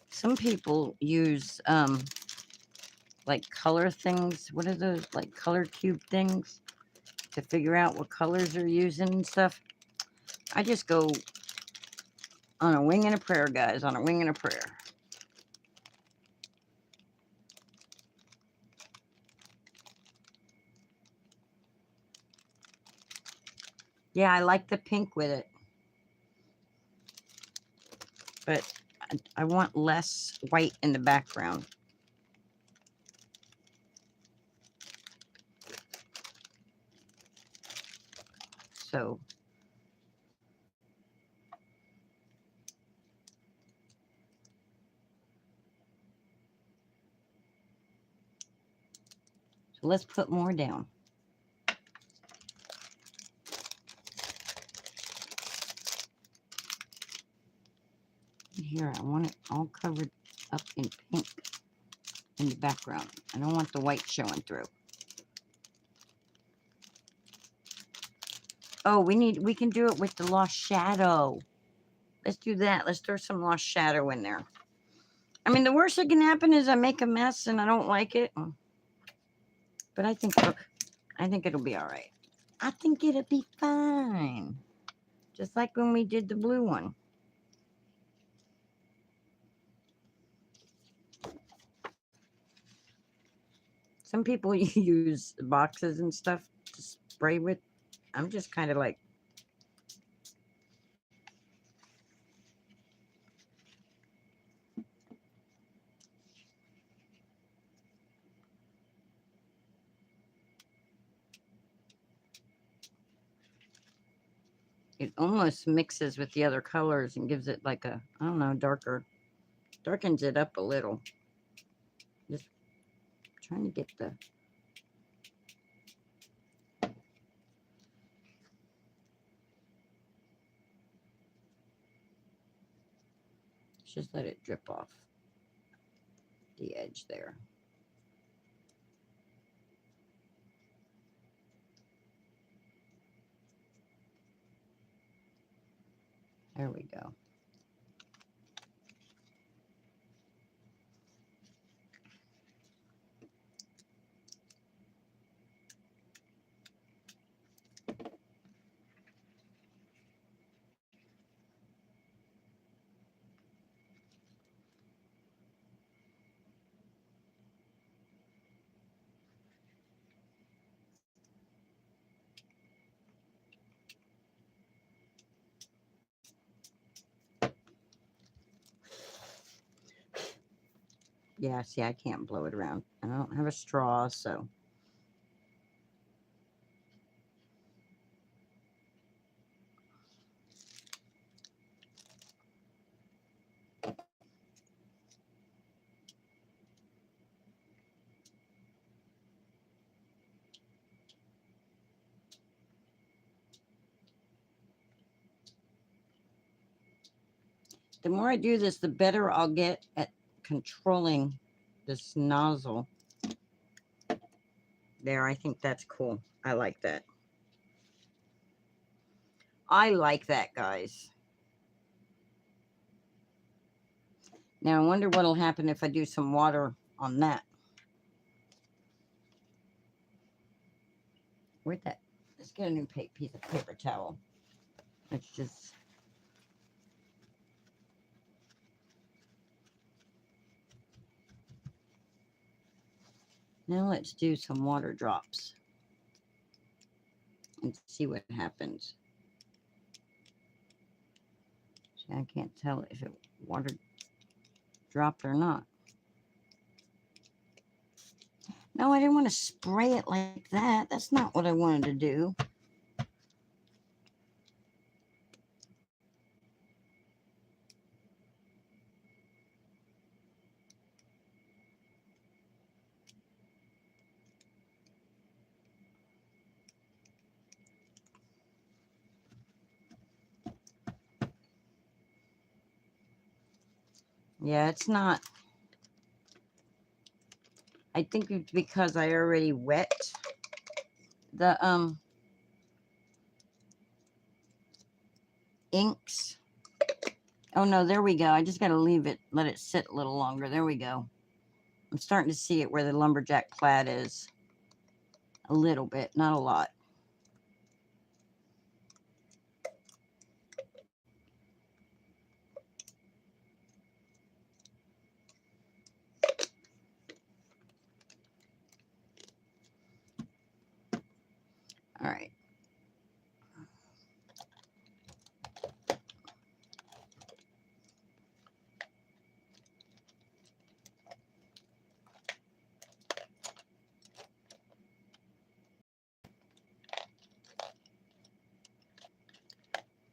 Some people use like color things. What are those, like color cube things, to figure out what colors they're using and stuff. I just go on a wing and a prayer, guys, on a wing and a prayer. Yeah, I like the pink with it, but I want less white in the background. So let's put more down. Here, I want it all covered up in pink in the background. I don't want the white showing through. Oh, we can do it with the lost shadow. Let's do that. Let's throw some lost shadow in there. I mean, the worst that can happen is I make a mess and I don't like it. But I think it'll be all right. I think it'll be fine. Just like when we did the blue one. Some people use boxes and stuff to spray with. I'm just kind of like, it almost mixes with the other colors and gives it like a, I don't know, darkens it up a little. Just trying to get the, just let it drip off the edge there. There we go. Yeah, see, I can't blow it around. I don't have a straw, so. The more I do this, the better I'll get at controlling this nozzle. There, I think that's cool. I like that. I like that, guys. Now, I wonder what'll happen if I do some water on that. Where'd that? Let's get a new piece of paper towel. Let's just. Now let's do some water drops and see what happens. See, I can't tell if it water dropped or not. No, I didn't want to spray it like that. That's not what I wanted to do. Yeah, it's not. I think it's because I already wet the inks. Oh no, there we go. I just got to leave it, let it sit a little longer. There we go. I'm starting to see it where the lumberjack plaid is. A little bit, not a lot. All right.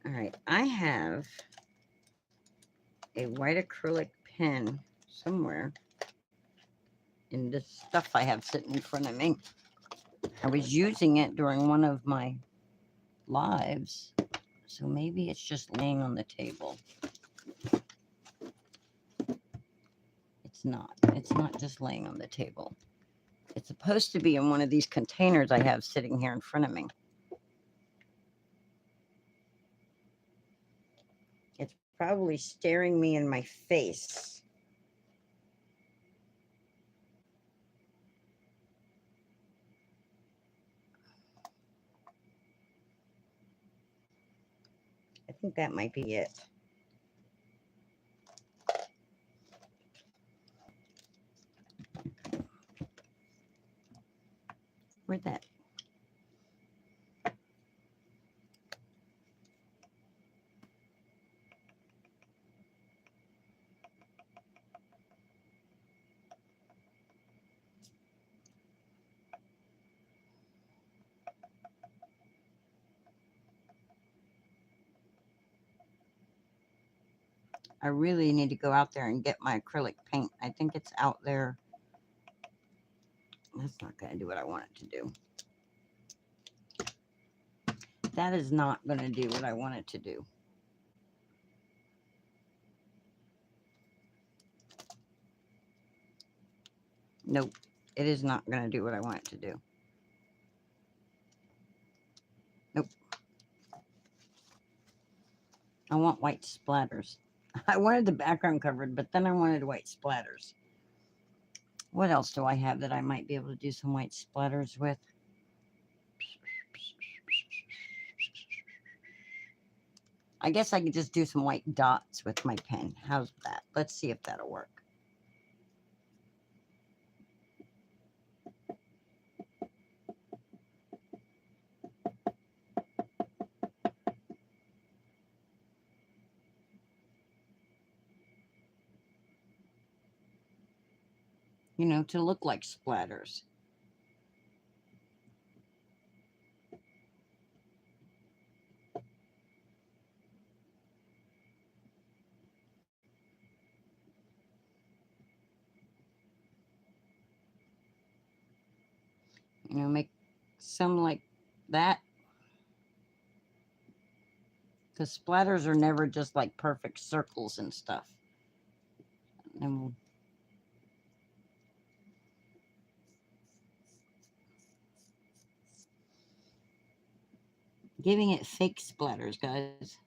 All right. I have a white acrylic pen somewhere in this stuff I have sitting in front of me. I was using it during one of my lives, so maybe it's just laying on the table. It's not. It's not just laying on the table. It's supposed to be in one of these containers I have sitting here in front of me. It's probably staring me in my face. I think that might be it. Where'd that? I really need to go out there and get my acrylic paint. I think it's out there. That's not going to do what I want it to do. That is not going to do what I want it to do. Nope. It is not going to do what I want it to do. Nope. I want white splatters. I wanted the background covered, but then I wanted white splatters. What else do I have that I might be able to do some white splatters with? I guess I could just do some white dots with my pen. How's that? Let's see if that'll work. You know, to look like splatters. You know, make some like that. Because splatters are never just like perfect circles and stuff. And we'll giving it fake splatters, guys.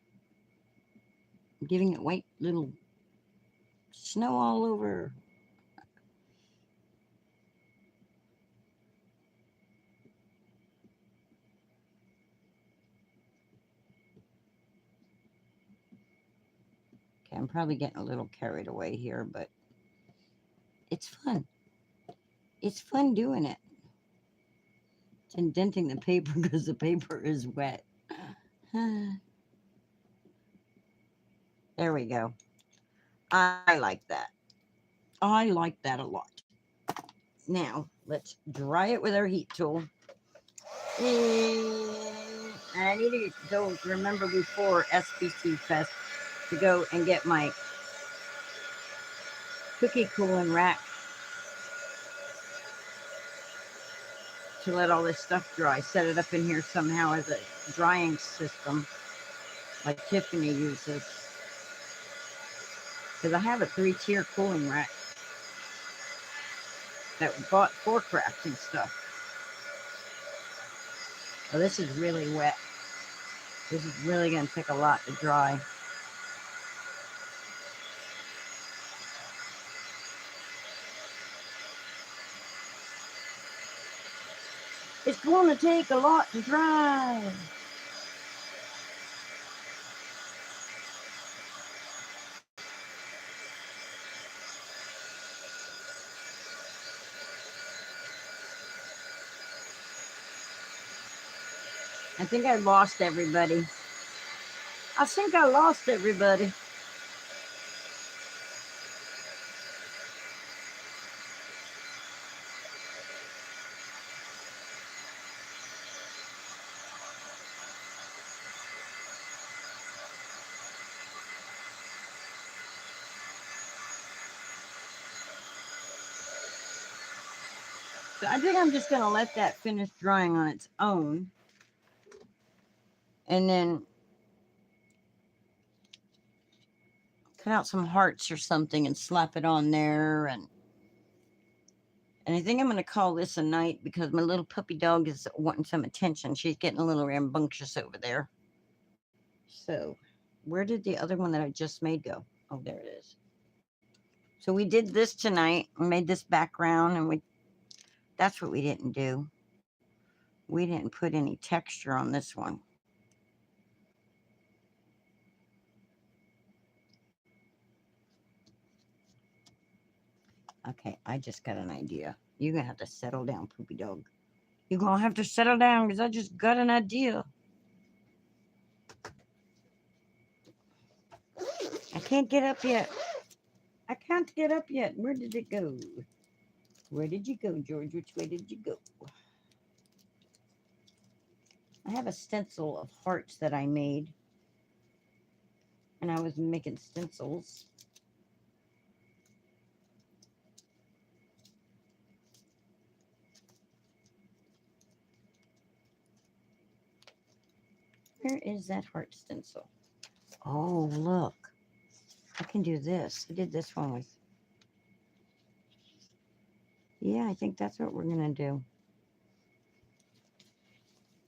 I'm giving it white little snow all over. Okay, I'm probably getting a little carried away here, but it's fun. It's fun doing it. It's indenting the paper because the paper is wet. There we go. I like that. I like that a lot. Now, let's dry it with our heat tool. And I need to go, remember before SPC Fest, to go and get my cookie cooling rack to let all this stuff dry. Set it up in here somehow as a drying system like Tiffany uses. Because I have a 3-tier cooling rack that we bought for crafting stuff. Oh, this is really wet. This is really going to take a lot to dry. It's going to take a lot to dry. I think I lost everybody. I think I lost everybody. So I think I'm just going to let that finish drying on its own. And then cut out some hearts or something and slap it on there. And I think I'm going to call this a night because my little puppy dog is wanting some attention. She's getting a little rambunctious over there. So where did the other one that I just made go? Oh, there it is. So we did this tonight. We made this background, and that's what we didn't do. We didn't put any texture on this one. Okay, I just got an idea. You're going to have to settle down, poopy dog. You're going to have to settle down because I just got an idea. I can't get up yet. I can't get up yet. Where did it go? Where did you go, George? Which way did you go? I have a stencil of hearts that I made. And I was making stencils. Where is that heart stencil? Oh, look. I can do this. I did this one with... Yeah, I think that's what we're going to do.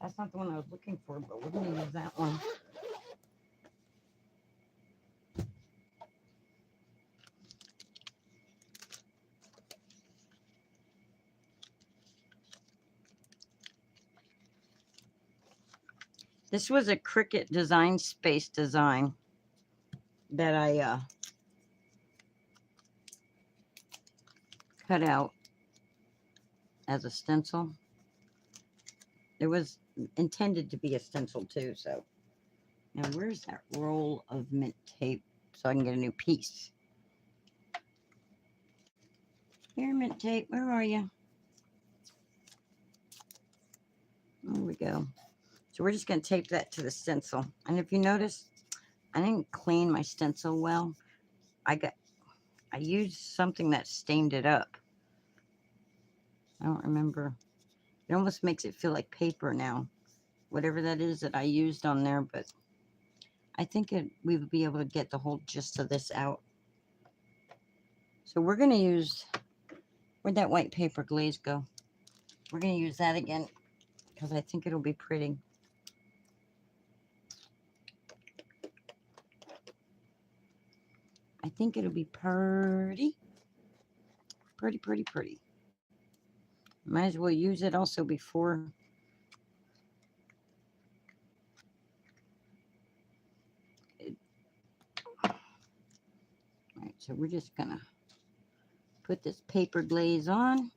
That's not the one I was looking for, but we're going to use that one. This was a Cricut Design Space design that I cut out as a stencil. It was intended to be a stencil too, so. Now where's that roll of mint tape so I can get a new piece? Here, mint tape, where are you? There we go. So we're just going to tape that to the stencil. And if you notice, I didn't clean my stencil well. I used something that stained it up. I don't remember. It almost makes it feel like paper now. Whatever that is that I used on there, but I think we would be able to get the whole gist of this out. So we're going to use, where'd that white paper glaze go? We're going to use that again because I think it'll be pretty. I think it'll be pretty. Pretty, pretty, pretty. Might as well use it also before. All right, so we're just going to put this paper glaze on.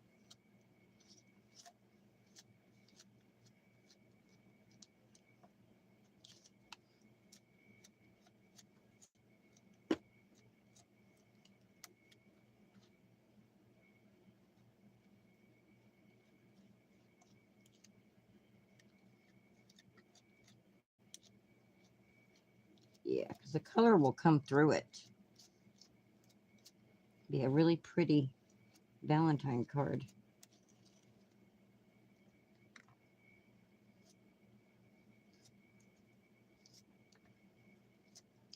Yeah, because the color will come through it. Be a really pretty Valentine card.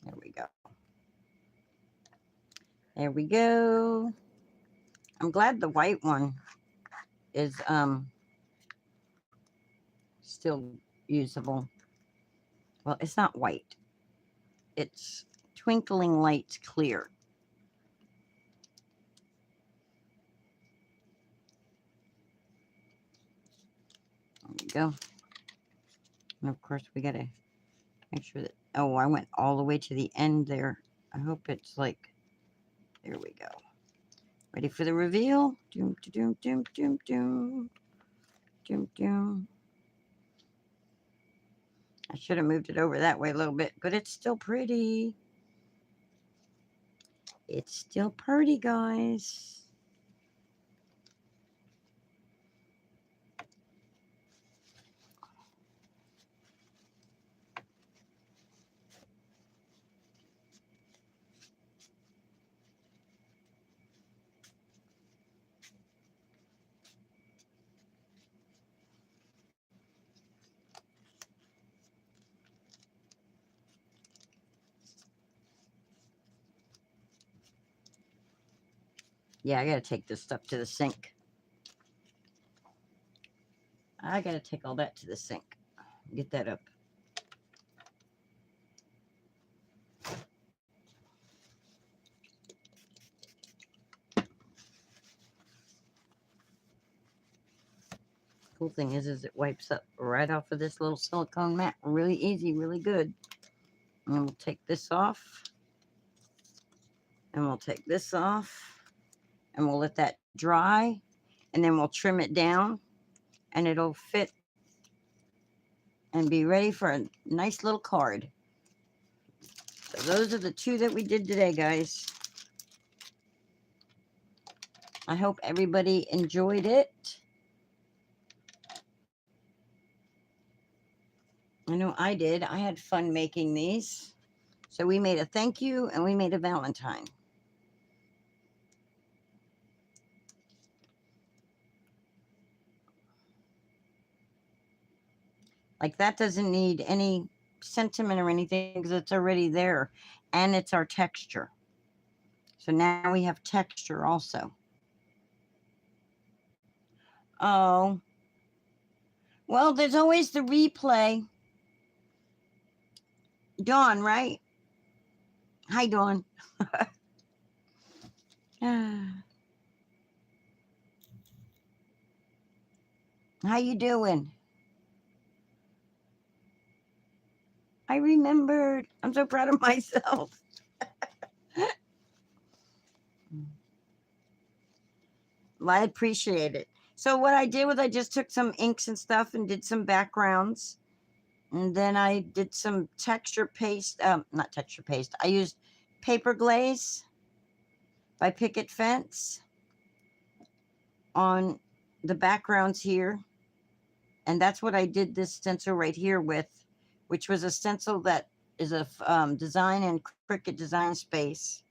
There we go. There we go. I'm glad the white one is still usable. Well, it's not white. It's twinkling lights clear. There we go. And of course we gotta make sure that, oh, I went all the way to the end there. I hope it's like, there we go. Ready for the reveal? Doom, doom, doom, doom, doom, doom, doom. I should have moved it over that way a little bit, but it's still pretty. It's still pretty, guys. Yeah, I gotta take this stuff to the sink. I gotta take all that to the sink. Get that up. Cool thing is it wipes up right off of this little silicone mat. Really easy, really good. And then we'll take this off. And we'll take this off. And we'll let that dry. And then we'll trim it down. And it'll fit and be ready for a nice little card. So those are the two that we did today, guys. I hope everybody enjoyed it. I know I did. I had fun making these. So we made a thank you and we made a Valentine. Like that doesn't need any sentiment or anything because it's already there. And it's our texture. So now we have texture also. Oh. Well, there's always the replay. Dawn, right? Hi, Dawn. How you doing? I remembered. I'm so proud of myself. Well, I appreciate it. So what I did was I just took some inks and stuff and did some backgrounds. And then I did some texture paste, not texture paste. I used paper glaze by Picket Fence on the backgrounds here. And that's what I did this stencil right here with, which was a stencil that is a design and Cricut design space.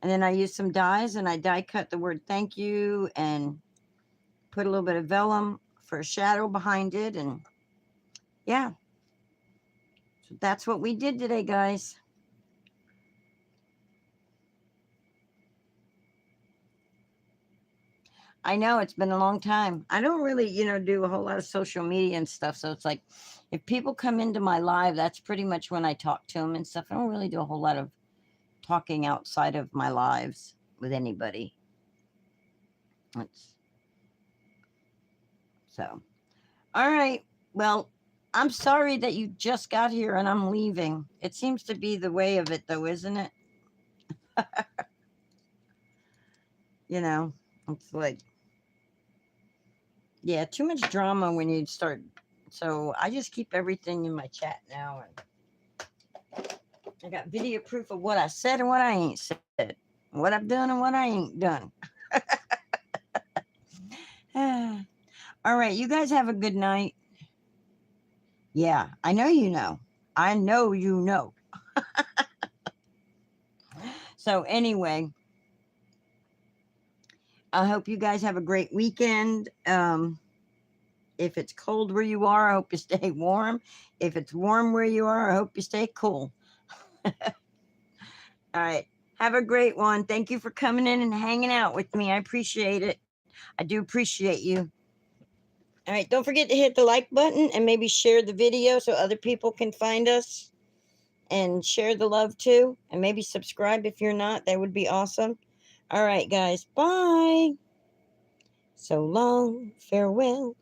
And then I used some dies and I die cut the word thank you and put a little bit of vellum for a shadow behind it. And yeah, so that's what we did today, guys. I know it's been a long time. I don't really, do a whole lot of social media and stuff. So it's like if people come into my live, that's pretty much when I talk to them and stuff. I don't really do a whole lot of talking outside of my lives with anybody. That's so. All right. Well, I'm sorry that you just got here and I'm leaving. It seems to be the way of it, though, isn't it? It's like, yeah, too much drama when you start. So I just keep everything in my chat now. And I got video proof of what I said and what I ain't said, what I've done and what I ain't done. All right. You guys have a good night. Yeah, I know you know. I know you know. So anyway, I hope you guys have a great weekend. If it's cold where you are, I hope you stay warm. If it's warm where you are, I hope you stay cool. All right. Have a great one. Thank you for coming in and hanging out with me. I appreciate it. I do appreciate you. All right. Don't forget to hit the like button and maybe share the video so other people can find us and share the love too. And maybe subscribe if you're not. That would be awesome. All right, guys. Bye. So long. Farewell.